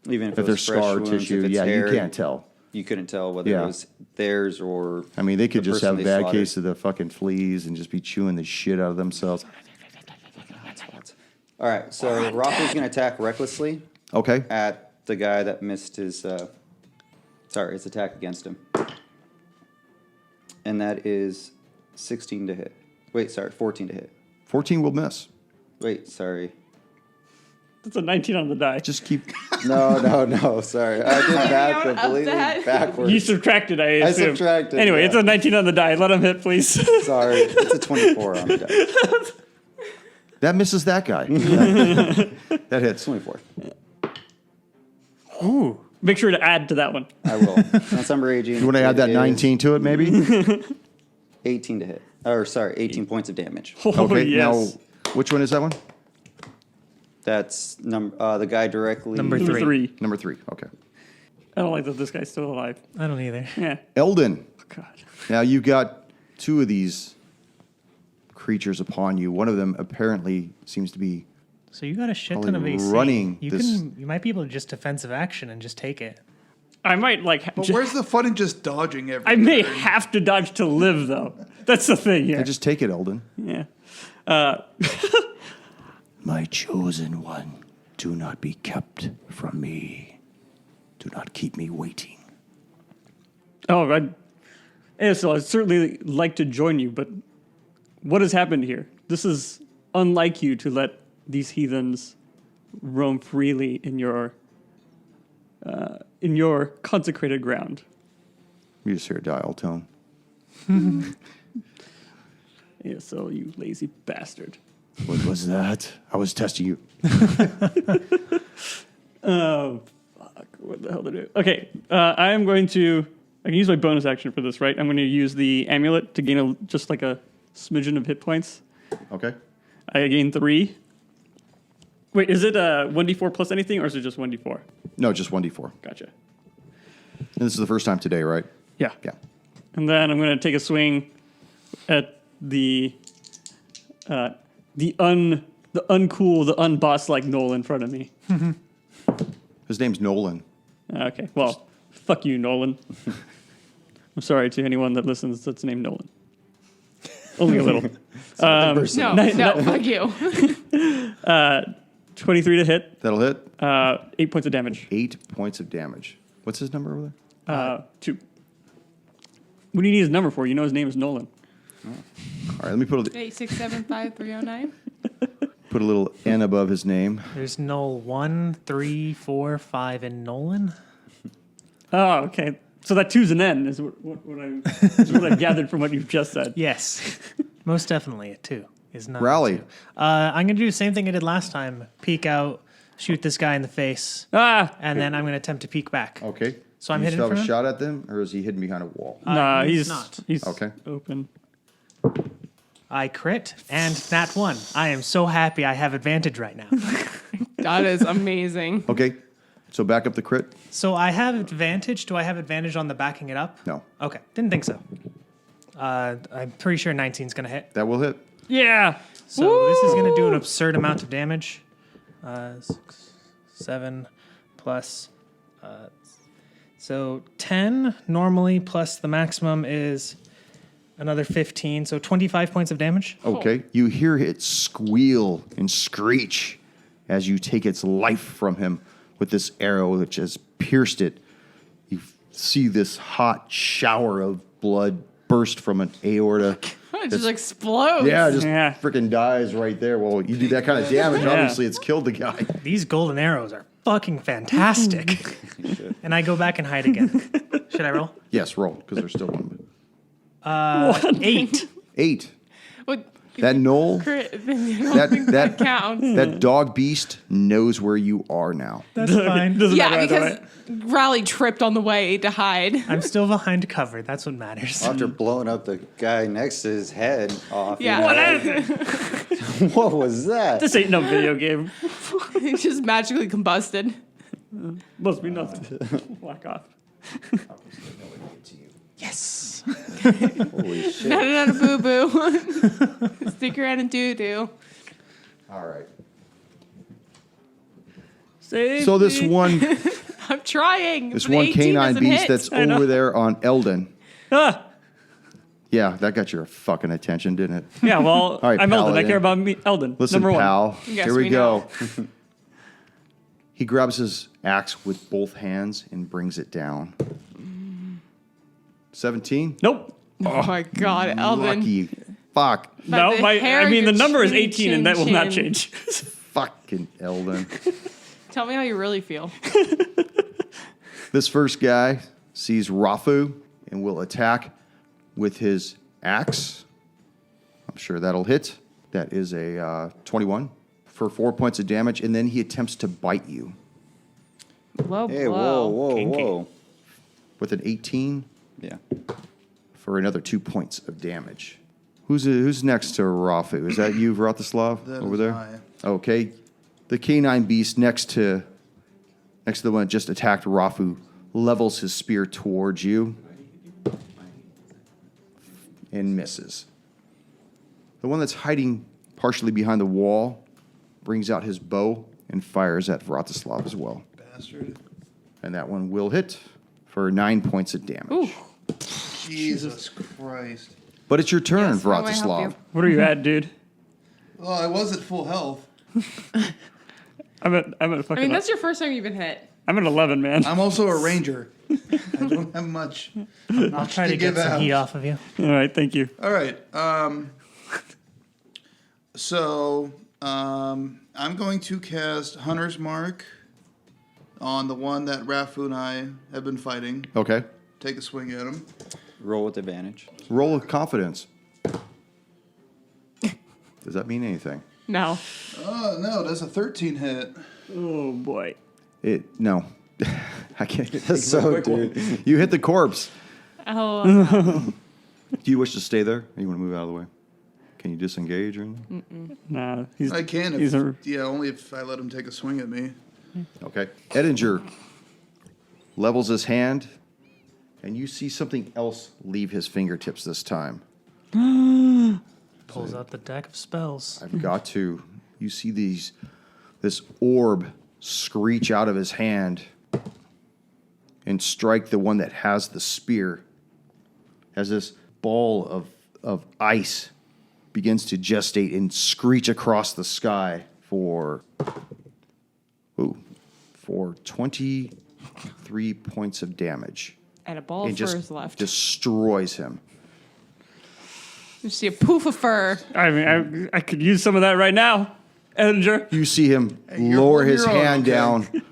Even if, if it they're was fresh scar wounds, tissue. if it's Yeah, hair, you can't tell. You couldn't tell whether Yeah. it was theirs or. I mean, they could the just person have a they bad slaughtered. case of the fucking fleas and just be chewing the shit out of themselves. All right, so Rafu's going to attack recklessly Okay. at the guy that missed his. His attack against him. And that is 16 to hit. Wait, sorry, 14 to hit. 14 will miss. Wait, sorry. That's a 19 on the die. Just keep. No, sorry. I did that Out of completely that. backwards. You subtracted, I assume. subtracted, Anyway, yeah. it's a 19 on the die. Let him hit, please. Sorry, it's a 24 on the die. That misses that guy. That hits. 24. Ooh. Make sure to add to that one. I will. That's number 18. You want to add that It is 19 to it, maybe? 18 to hit. Or, sorry, 18 points of damage. Oh, Okay. yes. Now, which one is that one? That's the guy directly. Number Number 3. Number 3. Okay. I don't like that this guy's still alive. I don't either. Yeah. Eldon. Oh, God. Now you've got 2 of these creatures upon you. One of them apparently seems to be. So you got a shit ton of Probably AC. running You this- you might be able to just defensive action and just take it. I might like. But where's the fun in just dodging everything? I may have to dodge to live, though. That's the thing here. I just take it, Eldon. Yeah. My chosen one, do not be kept from me. Do not keep me waiting. Oh, I'd certainly like to join you, but what has happened here? This is unlike you to let these heathens roam freely in your consecrated ground. You just hear a dial tone. Yeah, so you lazy bastard. What was that? I was testing you. Oh, fuck. What the hell to do? Okay, I am going to... I can use my bonus action for this, right? I'm going to use the amulet to gain just like a smidgen of hit points. Okay. I gain 3. Wait, is it 1d4 plus anything, or is it just 1d4? No, just 1d4. Gotcha. And this is the first time today, right? Yeah. Yeah. And then I'm going to take a swing at the uncool, the unboss-like Gnoll in front of me. His name's Nolan. Okay, well, fuck you, Nolan. I'm sorry to anyone that listens that's named Nolan. Only a little. No, fuck you. 23 to hit, That'll hit. 8 points of damage. 8 points of damage. What's his number over there? 2. What do you need his number for? You know his name is Nolan. All right, let me put 8675309. a little N above his name. There's Gnoll 1, 3, 4, 5, and Nolan. Oh, okay. So that 2's an N is what I've gathered from what you've just said. Yes, most definitely a 2 is not. Rally. A 2. I'm gonna do the same thing I did last time. Peek out, shoot this guy in the face, Ah! and then I'm gonna attempt to peek back. Okay. So I'm Do you hidden still have from a him? shot at them, or is he hidden behind a wall? Nah, he's he's not. He's Okay. open. I crit and nat 1. I am so happy I have advantage right now. That is amazing. Okay. So back up the crit? So I have advantage. Do I have advantage on the backing it up? No. Okay, didn't think so. I'm pretty sure 19 is going to hit. That will hit. Yeah. So this is going to do an absurd amount of damage. 7 plus... so 10 normally, plus the maximum is another 15. So 25 points of damage. Okay. You hear it squeal and screech as you take its life from him with this arrow which has pierced it. You see this hot shower of blood burst from an aorta. It just explodes. Yeah, just Yeah. freaking dies right there. Well, you do that kind of damage, obviously it's killed the guy. These golden arrows are fucking fantastic. And I go back and hide again. Should I roll? Yes, roll, because there's still one. 8. 8. What? That Gnoll, Crit, I don't think that counts. that dog beast knows where you are now. That's fine. Doesn't Yeah, matter either because way. Riley tripped on the way to hide. I'm still behind cover. That's what matters. After blowing up the guy next to his head off. Yeah. What was that? This ain't no video game. He just magically combusted. Must be nothing. Whack off. Yes. Holy shit. Not a boo boo. Sticker and a doo doo. All right. Save So this me. one I'm trying. this but one 18 canine doesn't beast hit. that's I know. over there on Eldon. Ah, Yeah, that got your fucking attention, didn't it? yeah, well, right, I'm Eldon. I Paladin. care about me, Eldon. Listen, Number one. pal. Yes, Here we we go. He grabs his axe with both hands and brings it down. 17? Nope. Oh my god, Elvin. Lucky. Fuck. But No, the I hair mean, the your number is chin, 18, and that will not chin. change. Fucking Eldon. Tell me how you really feel. This first guy sees Rafu and will attack with his axe. I'm sure that'll hit. That is a 21 for 4 points of damage, and then he attempts to bite you Low Hey, blow. whoa, Kinky. whoa. with an 18 Yeah. for another 2 points of damage. Who's next to Rafu? Is that you, Vratislav, That over is there? I. Okay. The canine beast next to the one that just attacked Rafu levels his spear towards you and misses. The one that's hiding partially behind the wall brings out his bow and fires at Vratislav as well. Bastard. And that one will hit for 9 points of damage. Ooh. Jesus Christ. But it's your turn, Yes, how may I help Vratislav. you? What are you at, dude? Well, I was at full health. I'm at fucking. I mean, that's your first time you've been hit. I'm at 11, man. I'm also a ranger. I don't have much. I'll try to get give some out. heat off of you. All right, thank you. All right. I'm going to cast Hunter's Mark on the one that Rafu and I have been fighting. Okay. Take a swing at him. Roll with advantage. Roll with confidence. Does that mean anything? No. Oh, no, that's a 13 hit. Oh boy. No. I can't. So, dude. You hit the corpse. Oh. Do you wish to stay there? Or you want to move out of the way? Can you disengage or anything? Nah, he's. I can He's if, a. yeah, only if I let him take a swing at me. Okay. Edinger levels his hand, and you see something else leave his fingertips this time. Pulls out the deck of spells. I've got to. You see this orb screech out of his hand and strike the one that has the spear. As this ball of ice begins to gestate and screech across the sky for 23 points of damage. And a ball And of fur just is left. destroys him. You see a poof of fur. I mean, I could use some of that right now, Edinger. You see him you're lower holding his your own, hand okay. down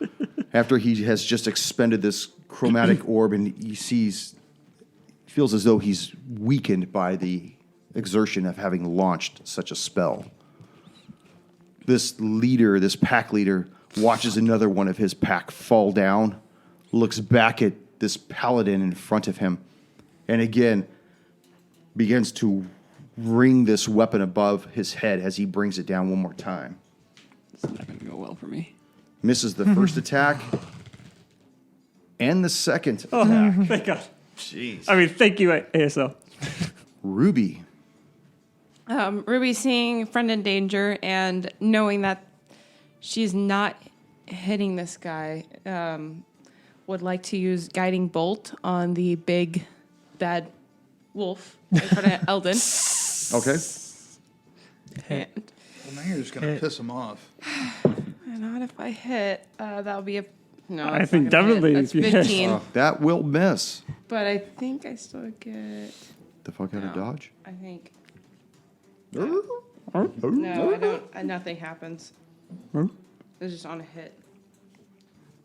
after he has just expended this chromatic orb, and he feels as though he's weakened by the exertion of having launched such a spell. This pack leader, watches another one of his pack fall down, looks back at this paladin in front of him, and again begins to ring this weapon above his head as he brings it down one more time. It's not going to go well for me. Misses the first attack, And the second. Oh, thank God. Jeez. I mean, thank you, ASL. Ruby. Ruby seeing friend in danger and knowing that she's not hitting this guy, would like to use Guiding Bolt on the big bad wolf in front of Eldon. Okay. And Well, now you're just going to piss him off. not if I hit, that'll be a no. I it's think not gonna hit. definitely That's if you hit. 15. That will miss. But I think I still get. The fuck out of dodge. I think. Oh. No, I don't. Nothing happens. It's just on a hit.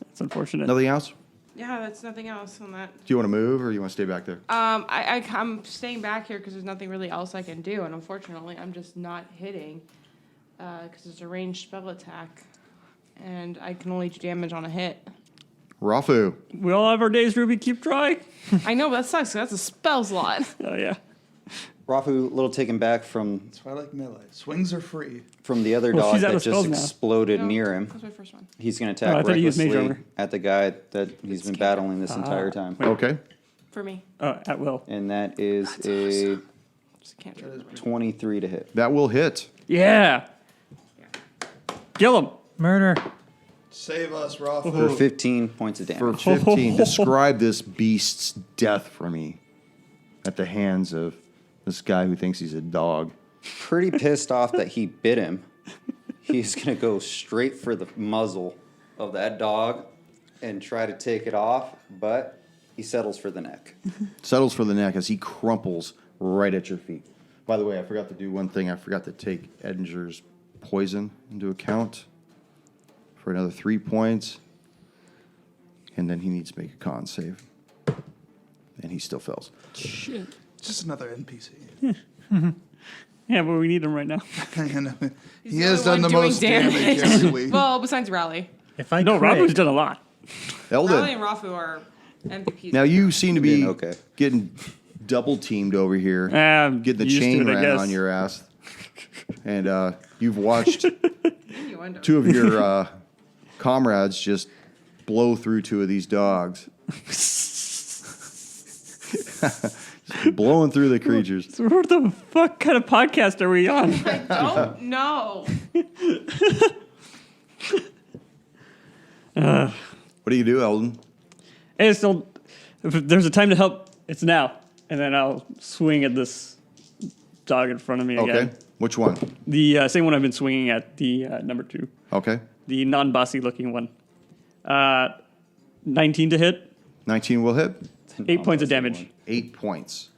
That's unfortunate. Nothing else? Do Yeah, that's nothing else on that. you want to move or you want to stay back there? I'm staying back here because there's nothing really else I can do, and unfortunately, I'm just not hitting because it's a ranged spell attack, and I can only do damage on a hit. Rafu. We all have our days, Ruby. Keep trying. I know, but that sucks. 'Cause that's a spell slot. Oh, yeah. Rafu, a little taken back from That's why I like melee. Swings are free. the other Well, dog she's out that of just spells now. exploded No, near him. That's my first one. He's going to Oh, I attack thought he used Mage recklessly Armor. at the guy that he's been battling this entire time. Okay. For me, At will. And that is a just a cantrip. 23 to hit. That will hit. Yeah. Kill him. Murder. Save us, For Rafu. 15 points of For damage. 15, describe this beast's death for me at the hands of this guy who thinks he's a dog. Pretty pissed off that he bit him. He's going to go straight for the muzzle of that dog and try to take it off, but he settles for the neck. Settles for the neck as he crumples right at your feet. By the way, I forgot to do one thing. I forgot to take Edinger's poison into account for another 3 points. And then he needs to make a con save. And he still fails. Shit. Just another NPC. Yeah, but we need him right now. He the has only done the one most doing damage damage. every week. Well, besides Raleigh. If I No, crit, Rafu's done a lot. Eldon. Raleigh and Rafu are MVPs. Now you seem to be Doing okay. getting double teamed over here. Used Getting the to chain it, I ran guess. on your ass. And you've watched Innuendo. two of your comrades just blow through two of these dogs. Just blowing through the creatures. So what the fuck kind of podcast are we on? I don't know. What do you do, Eldon? Hey, still, if there's a time to help, it's now. And then I'll swing at this dog in front of me Okay. again. Which one? The same one I've been swinging at, the number 2. Okay. The non-bossy looking one. 19 to hit, 19 will hit. 8 points of damage. 8 points.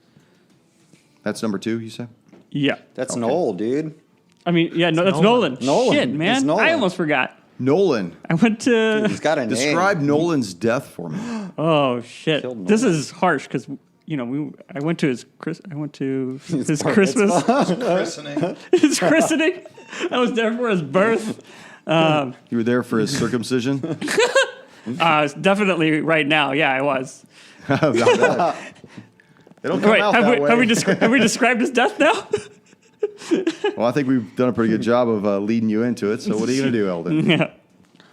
That's number 2, you said? Yeah. That's Gnoll, dude. I mean, yeah, no, that's Nolan. Nolan. Shit, It's man. Nolan. I almost forgot. Nolan. I went to... He's got a name. Describe Nolan's death for me. Oh, shit. Killed This Nolan. is harsh because, you know, I went to his his bar Christmas, Christening. his christening. I was there for his birth. You were there for his circumcision? Definitely right now. Yeah, I was. It'll come Wait, out that way. have we described his death now? Well, I think we've done a pretty good job of leading you into it. So what are you going to do, Eldon? Yeah.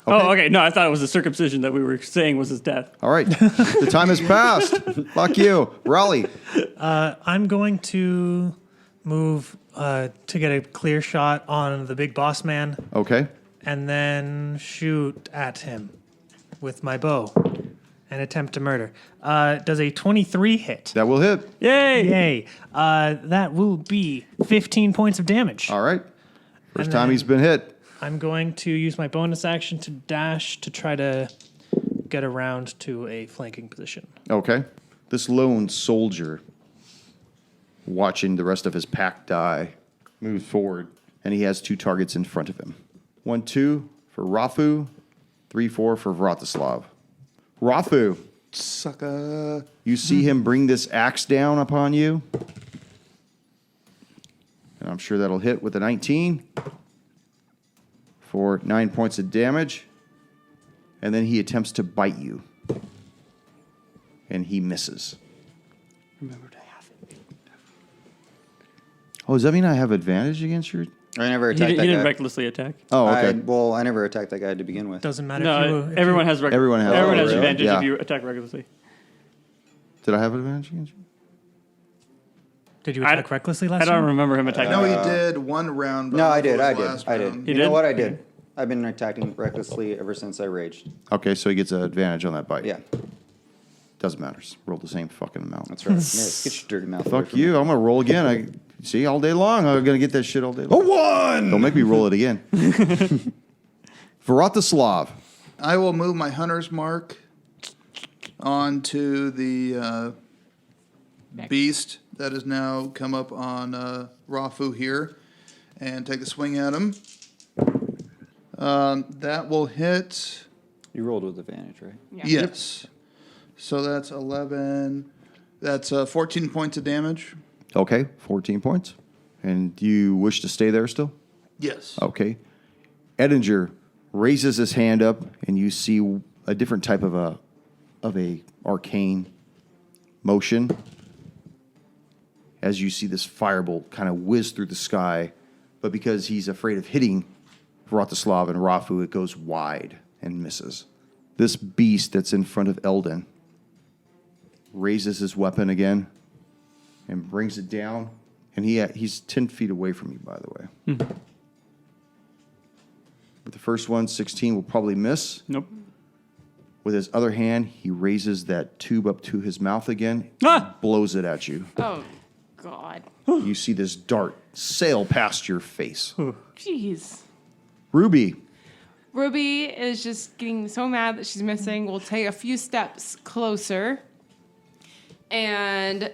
Oh, okay. No, I thought it was the circumcision that we were saying was his death. All right. The time has passed. Fuck you. Raleigh. I'm going to move to get a clear shot on the big boss man Okay. and then shoot at him with my bow and attempt to murder. Does a 23 hit? That will hit. Yay! Yay. That will be 15 points of damage. All right. First And time then- he's been hit. I'm going to use my bonus action to dash to try to get around to a flanking position. Okay. This lone soldier, watching the rest of his pack die, moves forward, and he has 2 targets in front of him. 1-2 for Rafu, 3-4 for Vratislav. Rafu, Sucker. you see him bring this axe down upon you. And I'm sure that'll hit with a 19 for 9 points of damage. And then he attempts to bite you. And he misses. Remember to have it. Oh, does that mean I have advantage against your I never He attacked that didn't guy. recklessly attack. Oh, okay. I never attacked that guy to begin with. Doesn't matter No, if everyone has Everyone has- everyone Oh, has really? advantage Yeah. if you attack recklessly. Did I have advantage against you? Did you attack recklessly last I don't time? remember him attacking. No, he did one round. But No, don't know I if it did. was I did. last I did. round. You You know did? what I did? I've been attacking recklessly ever since I raged. Okay, so he gets an advantage on that bite. Yeah, Doesn't matter. Just roll the same fucking amount. that's right. Yes, get your dirty mouth. away Fuck from you. me. I'm going to roll again. I see all day long. I'm going to get that shit all day long. One. Don't make me roll it again. Vratislav. I will move my hunter's mark onto the beast that has now come up on Rafu here and take a swing at him. That will hit. You rolled with advantage, right? Yeah. Yes. So that's 11. That's 14 points of damage. Okay, 14 points. And do you wish to stay there still? Yes. Okay. Edinger raises his hand up, and you see a different type of a arcane motion as you see this firebolt kind of whiz through the sky. But because he's afraid of hitting Vratislav and Rafu, it goes wide and misses. This beast that's in front of Eldon raises his weapon again and brings it down. And he's 10 feet away from you, by the way. With the first one, 16 will probably miss. Nope. With his other hand, he raises that tube up to his mouth again, Ah! blows it at you. Oh, God. You see this dart sail past your face. Jeez. Ruby, Ruby is just getting so mad that she's missing. We'll take a few steps closer and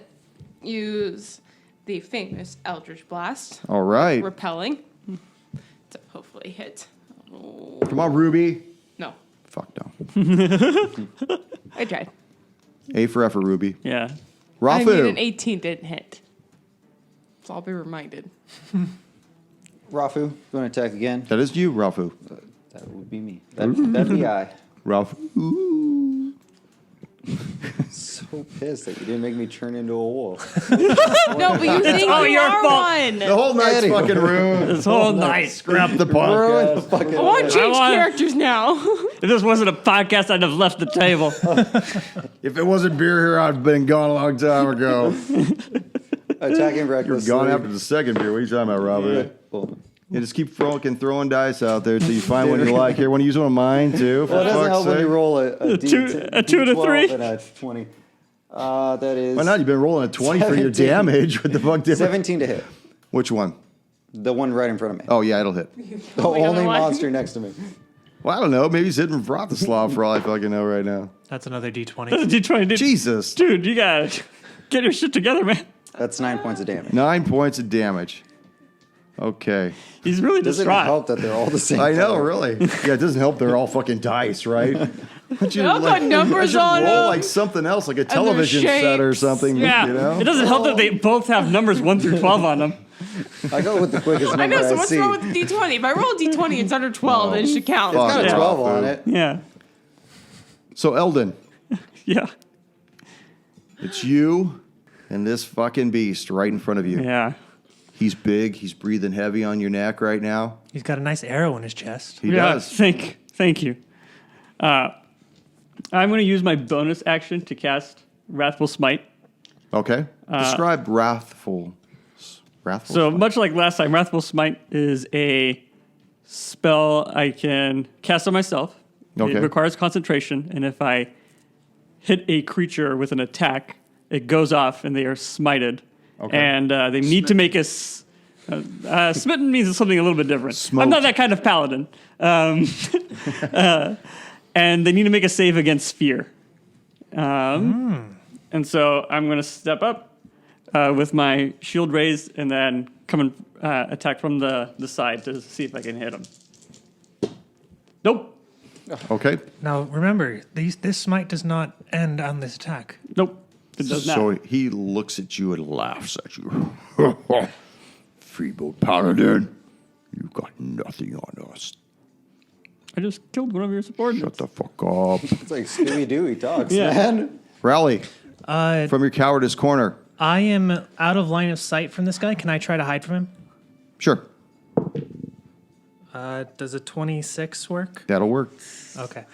use the famous Eldritch Blast, all right. repelling, to hopefully hit. Oh, Come on, Ruby. no, Fuck no. I tried. A for effort, Ruby. Yeah. I mean, an Rafu. 18 didn't hit. So I'll be reminded. Rafu, you want to attack again? That is you, Rafu. That would be me. That'd be I. Rafu. So pissed that you didn't make me turn into a wolf. No, but you think all you your are fault. one. The whole night's Anyway. fucking ruined. This whole night. Scrap the Ruin podcast. the fucking I want to change want- characters now. If this wasn't a podcast, I'd have left the table. If it wasn't beer here, I'd been gone a long time ago. attacking You're recklessly. gone after the second beer. What are you talking about, Robert? Well, You just keep throwing dice out there till you find one you like. Here, want to use one of mine too? For it doesn't fuck's help when sake. you roll a two and a 12 3. and a 20. That is Why not? You've been rolling a 20 for your 17. damage. What the fuck difference? 17 to hit. Which one? The one right in front of me. Oh, yeah, it'll hit. the other only one. monster next to me. Well, I don't know. Maybe he's hitting Vratislav for all I fucking know right now. That's another D20. D20, dude. Jesus. Dude, you gotta get your shit together, man. That's 9 points of damage. 9 points of damage. Okay. He's really Doesn't distraught. help that they're all the same. I know, color. really. Yeah, it doesn't help they're all fucking dice, right? But you They all got numbers on roll them. like something else, like a their television set or shapes. something, Yeah. you know? It doesn't help that they both have numbers 1 through 12 on them. I go with the quickest number I know, so what's see. wrong with the D20? If I roll a D20, it's under 12, then it should count. Fuck. Got a Yeah. 12 on it. Yeah. So, Eldon, Yeah. it's you and this fucking beast right in front of you. Yeah. He's big. He's breathing heavy on your neck right now. He's got a nice arrow in his chest. He Yeah, does. Thank you. I'm going to use my bonus action to cast Wrathful Smite. Okay. Describe Wrathful. Wrathful? So Smite. much like last time, Wrathful Smite is a spell I can cast on myself. Okay. It requires concentration, and if I hit a creature with an attack, it goes off and they are smited. Okay. And they need to make a... smitten means something a little bit different. Smoked. I'm not that kind of paladin. And they need to make a save against fear. And so I'm going to step up with my shield raised and then come and attack from the side to see if I can hit him. Nope. Okay. Now, remember, this smite does not end on this attack. Nope. It does So not. he looks at you and laughs at you. Feeble paladin, you got nothing on us. I just killed one of your subordinates. Shut the fuck up. It's like Scooby-Doo, he talks, Yeah. man. Rally Uh, from your cowardice corner. I am out of line of sight from this guy. Can I try to hide from him? Sure. Does a 26 work? That'll work. Okay.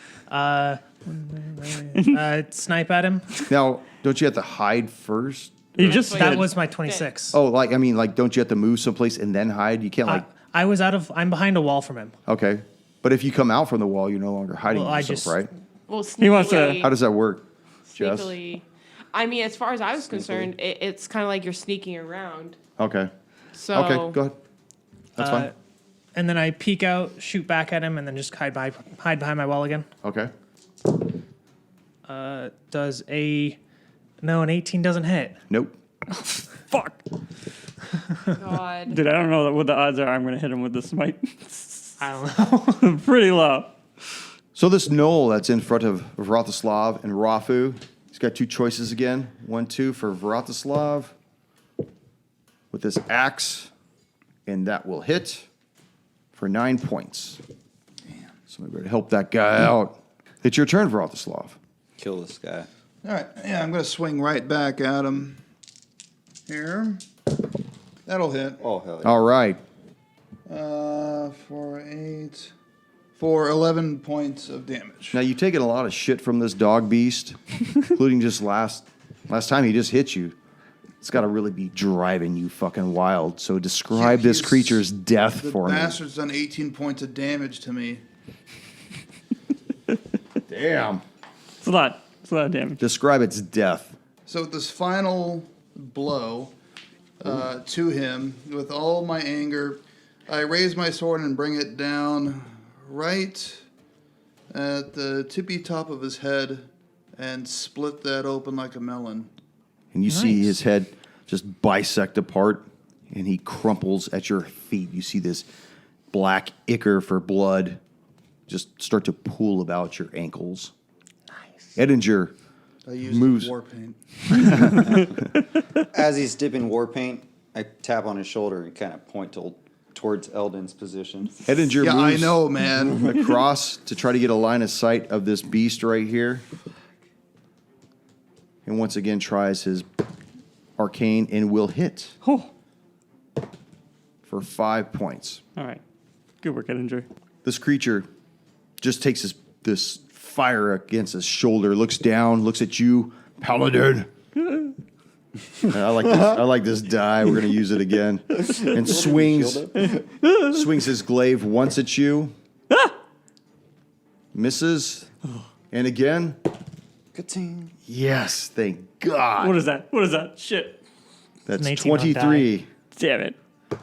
Snipe at him. Now, don't you have to hide first? You just That That did. was my 26. Oh, don't you have to move someplace and then hide? You can't I'm behind a wall from him. okay. But if you come out from the wall, you're no longer hiding Well, I yourself, just- right? Well, He wants to- sneakily- How does that work, Jess? sneakily. I mean, as far as I was concerned, it's kind of like you're sneaking around. Okay. So Okay, go ahead. That's fine. And then I peek out, shoot back at him, and then just hide behind my wall again. Okay. Does an 18 doesn't hit. Nope. Fuck. God. Dude, I don't know what the odds are. I'm going to hit him with the smite. I don't know. Pretty low. So this Gnoll that's in front of Vratislav and Rafu, he's got two choices again. 1-2 for Vratislav with this axe, and that will hit for 9 points. Somebody better help that guy out. It's your turn, Vratislav. Kill this guy. All right, yeah, I'm going to swing right back at him. Here. That'll hit. Oh, hell yeah. All right. For 11 points of damage. Now, you've taken a lot of shit from this dog beast, including just last time he just hit you. It's got to really be driving you fucking wild. So describe this He's- creature's death The for me. bastard's done 18 points of damage to me. Damn. It's a lot. It's a lot of damage. Describe its death. So with this final blow to him, with all my anger, I raise my sword and bring it down right at the tippy top of his head and split that open like a melon. And you see Nice. his head just bisect apart, and he crumples at your feet. You see this black ichor for blood just start to pool about your ankles. Nice. Edinger I used moves. war paint. As he's dipping war paint, I tap on his shoulder and kind of point towards Eldon's position. Edinger Yeah, I moves know, man. across to try to get a line of sight of this beast right here. And once again tries his arcane and will hit Oh. for 5 points. All right. Good work, Edinger. This creature just takes this fire against his shoulder, looks down, looks at you, Paladin. I like this die. We're gonna use it again, and swings his glaive once at you, misses, and again. Good team. Yes, thank God. What is that? What is that? Shit. That's An 18 on 23. Damn it. Oh,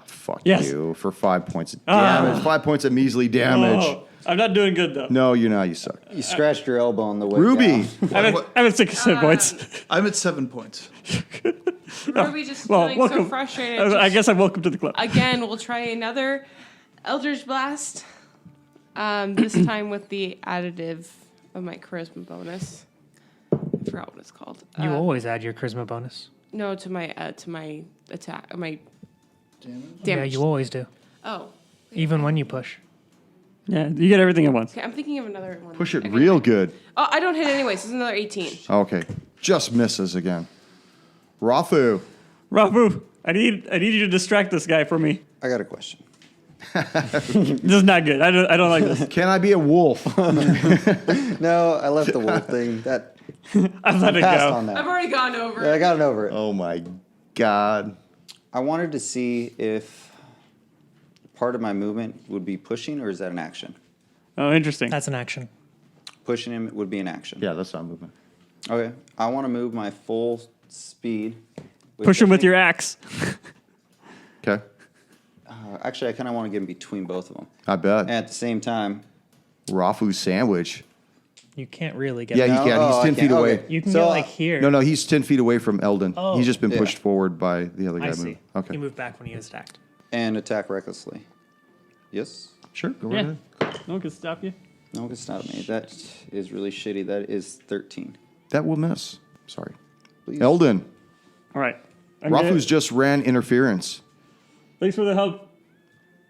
fuck Yes. you for 5 points of damage. 5 points of measly damage. Oh, I'm not doing good, though. No, you're not. You suck. You scratched your elbow on the way Ruby. down. I'm at 6 points. I'm at 7 points. Ruby just Well, feeling welcome. so frustrated. I guess I'm welcome to the club. Again, we'll try another Eldritch Blast. This time with the additive of my charisma bonus. I forgot what it's called. You always add your charisma bonus. No, to my attack, my Damage? Yeah, damage. you always do. Oh, Even when you push. Yeah, you get everything at once. okay. I'm thinking of another one. Push it Okay. real good. Oh, I don't hit anyways. This is another 18. Okay. Just misses again. Rafu. Rafu, I need you to distract this guy for me. I got a question. This is not good. I don't like this. Can I be a wolf? No, I left the wolf thing. That I've let it passed go. on that. I've already gone over. Yeah, I got it over it. Oh my God. I wanted to see if part of my movement would be pushing, or is that an action? Oh, interesting. That's an action. Pushing him would be an action. Yeah, that's not movement. Okay. I want to move my full speed. Push him with pushing. your axe. Okay. Actually, I kind of want to get in between both of them. I bet. And at the same time, Rafu sandwich. You can't really get Yeah, that. he can. He's I 10 feet can't. away. Okay. You can So, get like here. No, he's 10 feet away from Eldon. Oh. He's just been Yeah. pushed forward by the other guy. I moving. see. Okay. He moved back when he was attacked. and attack recklessly. Yes? Sure, go right Yeah. ahead. No one can stop you. No one can stop me. That is really shitty. That is 13. That will miss. Sorry. Please. Eldon. All right. Rafu's just ran interference. Thanks for the help,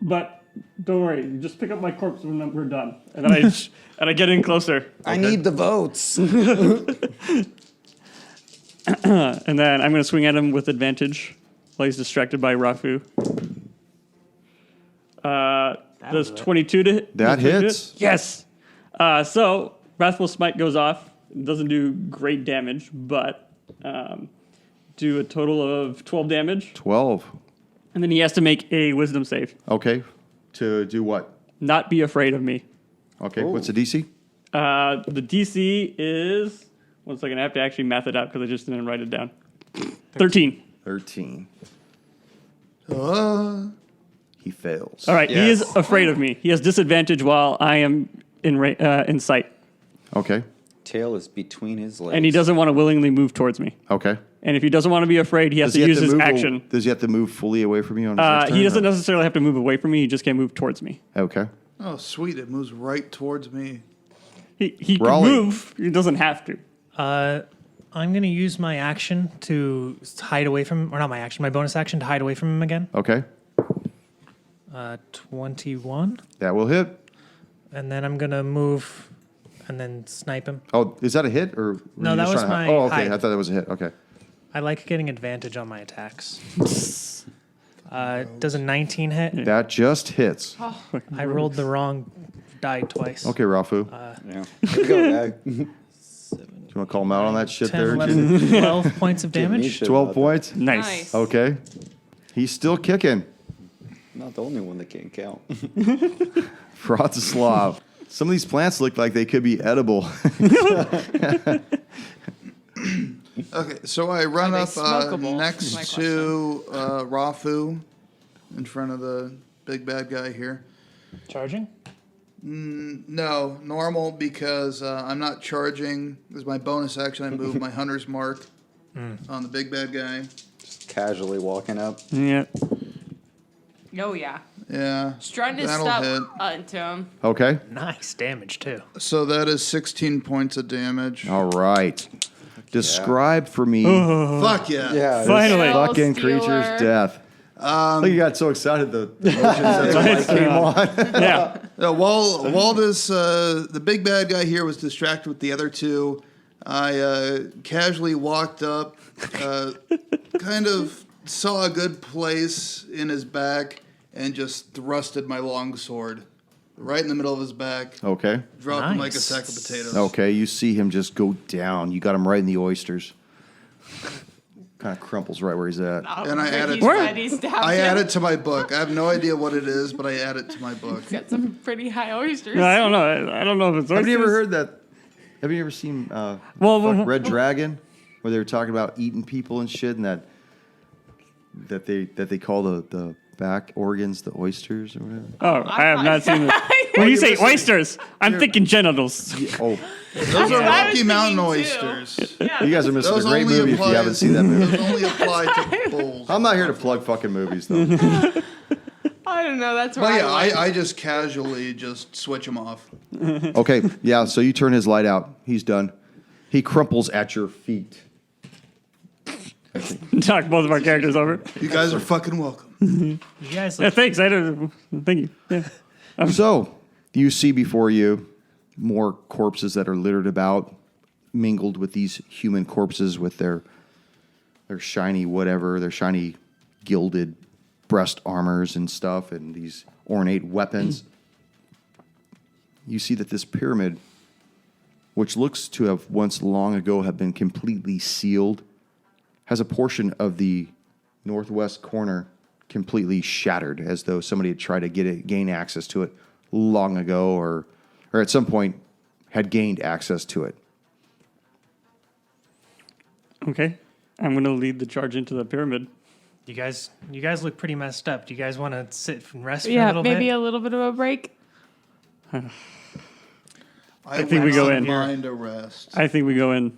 but don't worry. You just pick up my corpse when we're done, and then I get in closer, I need the votes. and then I'm going to swing at him with advantage while he's distracted by Rafu. Does 22 to hit? That does 22 hits. hit? Yes. So Wrathful Smite goes off. It doesn't do great damage, but do a total of 12 damage. 12. And then he has to make a Wisdom save. Okay. To do what? Not be afraid of me. Okay. What's the DC? The DC is... 1 second, I have to actually math it out because I just didn't write it down. 13. 13. He fails. All right, he Yes. is afraid of me. He has disadvantage while I am in sight. Okay. Tail is between his legs. And he doesn't want to willingly move towards me. Okay. And if he doesn't want to be afraid, he has to use his action. Does he have to move fully away from you on his next turn? He doesn't or- necessarily have to move away from me. He just can't move towards me. Okay. Oh, sweet. It moves right towards me. He can Raleigh. move. He doesn't have to. I'm going to use my action to hide away from, or not my action, my bonus action to hide away from him again. Okay. 21. That will hit. And then I'm going to move and then snipe him. Oh, is that a hit or? were No, you that just was trying to my Oh, okay. hide. I thought that was a hit. Okay. I like getting advantage on my attacks. Does a 19 hit? That just hits. I rolled the wrong die twice. Okay, Rafu. Yeah. Here we go, guy. Do you want to call him out on that shit 10, there? 11, 12 points of Give me damage. shit 12 about points? Nice. Okay. He's still kicking. that. Not the only one that can't count. Vratislav. Some of these plants look like they could be edible. Okay, so I run Are they up smokable? Is my next to Rafu in front of the big bad guy here. Charging? No, normal because I'm not charging. As my bonus action, I move my hunter's mark on the big bad guy. Just casually walking up. Yeah. Oh, yeah. Yeah, Strutting his that'll stuff hit. into him. Okay. Nice damage, too. So that is 16 points of damage. All right. Describe for me Fuck yeah. Yeah. Finally. Kill fucking stealer. creature's death. I think you got so excited the emotions that came on. Yeah. While this the big bad guy here was distracted with the other two, I casually walked up, kind of saw a good place in his back, and just thrusted my long sword right in the middle of his back, Okay. dropped him like a Nice. sack of potatoes. Okay. You see him just go down. You got him right in the oysters. Kind of crumples right where he's at. And I added- I I add it to my book. I have no idea what it is, but I add it to my book. Got some pretty high oysters. I don't know. I don't know if it's Have you ever oysters. heard that? Have you ever seen Well, Red Dragon, where they were talking about eating people and shit, and that they call the back organs the oysters or whatever? Oh, I have not seen it. When you say oysters, I'm thinking genitals. Oh, Those are what I was Rocky Mountain thinking, too. oysters. you guys are missing a Those great only movie if you apply- haven't seen that movie. Those only apply to bulls. I'm not here to plug fucking movies though. I don't know. That's But where yeah, I went. I just casually just switch them off. Okay, yeah. So you turn his light out. He's done. He crumples at your feet. Knock both of our characters over. You guys are fucking welcome. You guys Yeah, look thanks. I don't. Thank you. Yeah. So you see before you more corpses that are littered about, mingled with these human corpses with their shiny whatever, their shiny gilded breast armors and stuff, and these ornate weapons. You see that this pyramid, which looks to have once long ago have been completely sealed, has a portion of the northwest corner completely shattered, as though somebody had tried to gain access to it long ago, or at some point had gained access to it. Okay. I'm going to lead the charge into the pyramid. You guys look pretty messed up. Do you guys want to sit and rest for a Yeah, little maybe bit? a little bit of a break. I think we go in. Mind a rest. I think we go in.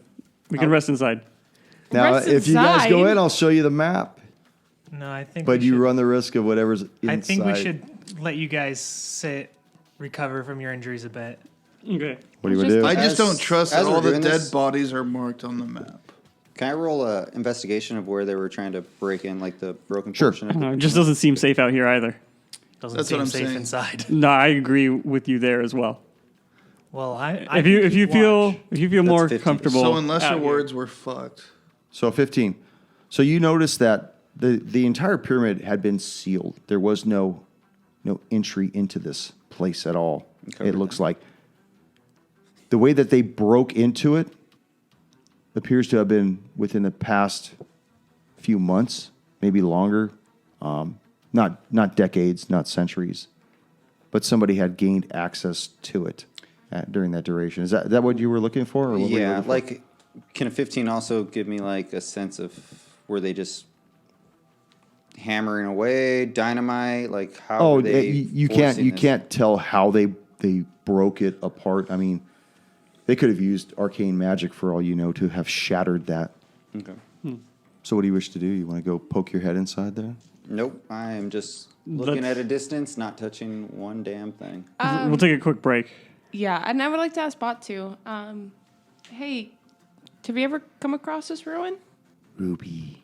We can rest inside. Now, Rest if you guys go inside. in, I'll show you the map. No, I think. But we you should, run the risk of whatever's inside. I think we should let you guys sit, recover from your injuries a bit. Okay. What do you want to do? I just As- don't trust as that we're all the doing dead this- bodies are marked on the map. Can I roll a investigation of where they were trying to break in, like the broken Sure. portion of the It just doesn't seem safe out here either. Doesn't That's seem what I'm safe saying. inside. No, I agree with you there as well. Well, I If you keep feel watch. more 15. comfortable, So in lesser out here. words, we're fucked. So 15. So you notice that the entire pyramid had been sealed. There was no entry into this place at all. Covered It looks like the way that they broke into it appears to have been within the past few months, maybe longer. Not decades, not centuries, but somebody had gained access to it during that duration. Is that what you were looking for? Or what were you Yeah, looking for? like, can a 15 also give me like a sense of were they just hammering away dynamite? Like how were they? You forcing this? can't tell how they broke it apart. I mean, they could have used arcane magic for all you know to have shattered that. Okay. So what do you wish to do? You want to go poke your head inside there? Nope. I am just looking at a distance, not touching one damn thing. We'll take a quick break. Yeah, and I would like to ask Batu, hey, have you ever come across this ruin? Ruby,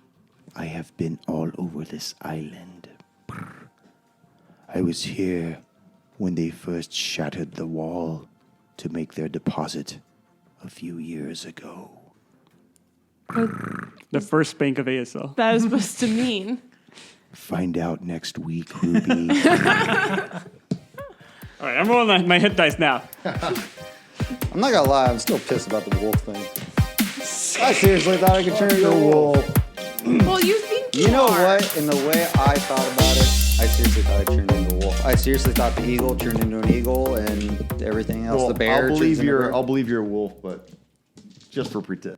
I have been all over this island. Brr. I was here when they first shattered the wall to make their deposit a few years ago. The first bank of ASL. That is supposed to mean. Find out next week, Ruby. All right, I'm rolling my hit dice now. I'm not gonna lie, I'm still pissed about the wolf thing. I seriously thought I could turn into a wolf. Well, you think You know what? In the way I thought about it, I seriously thought I turned into a wolf. I seriously thought the eagle turned into an eagle and everything else. Well, the bear. I'll believe turns into a bear. I'll believe you're a wolf, but just for pretend.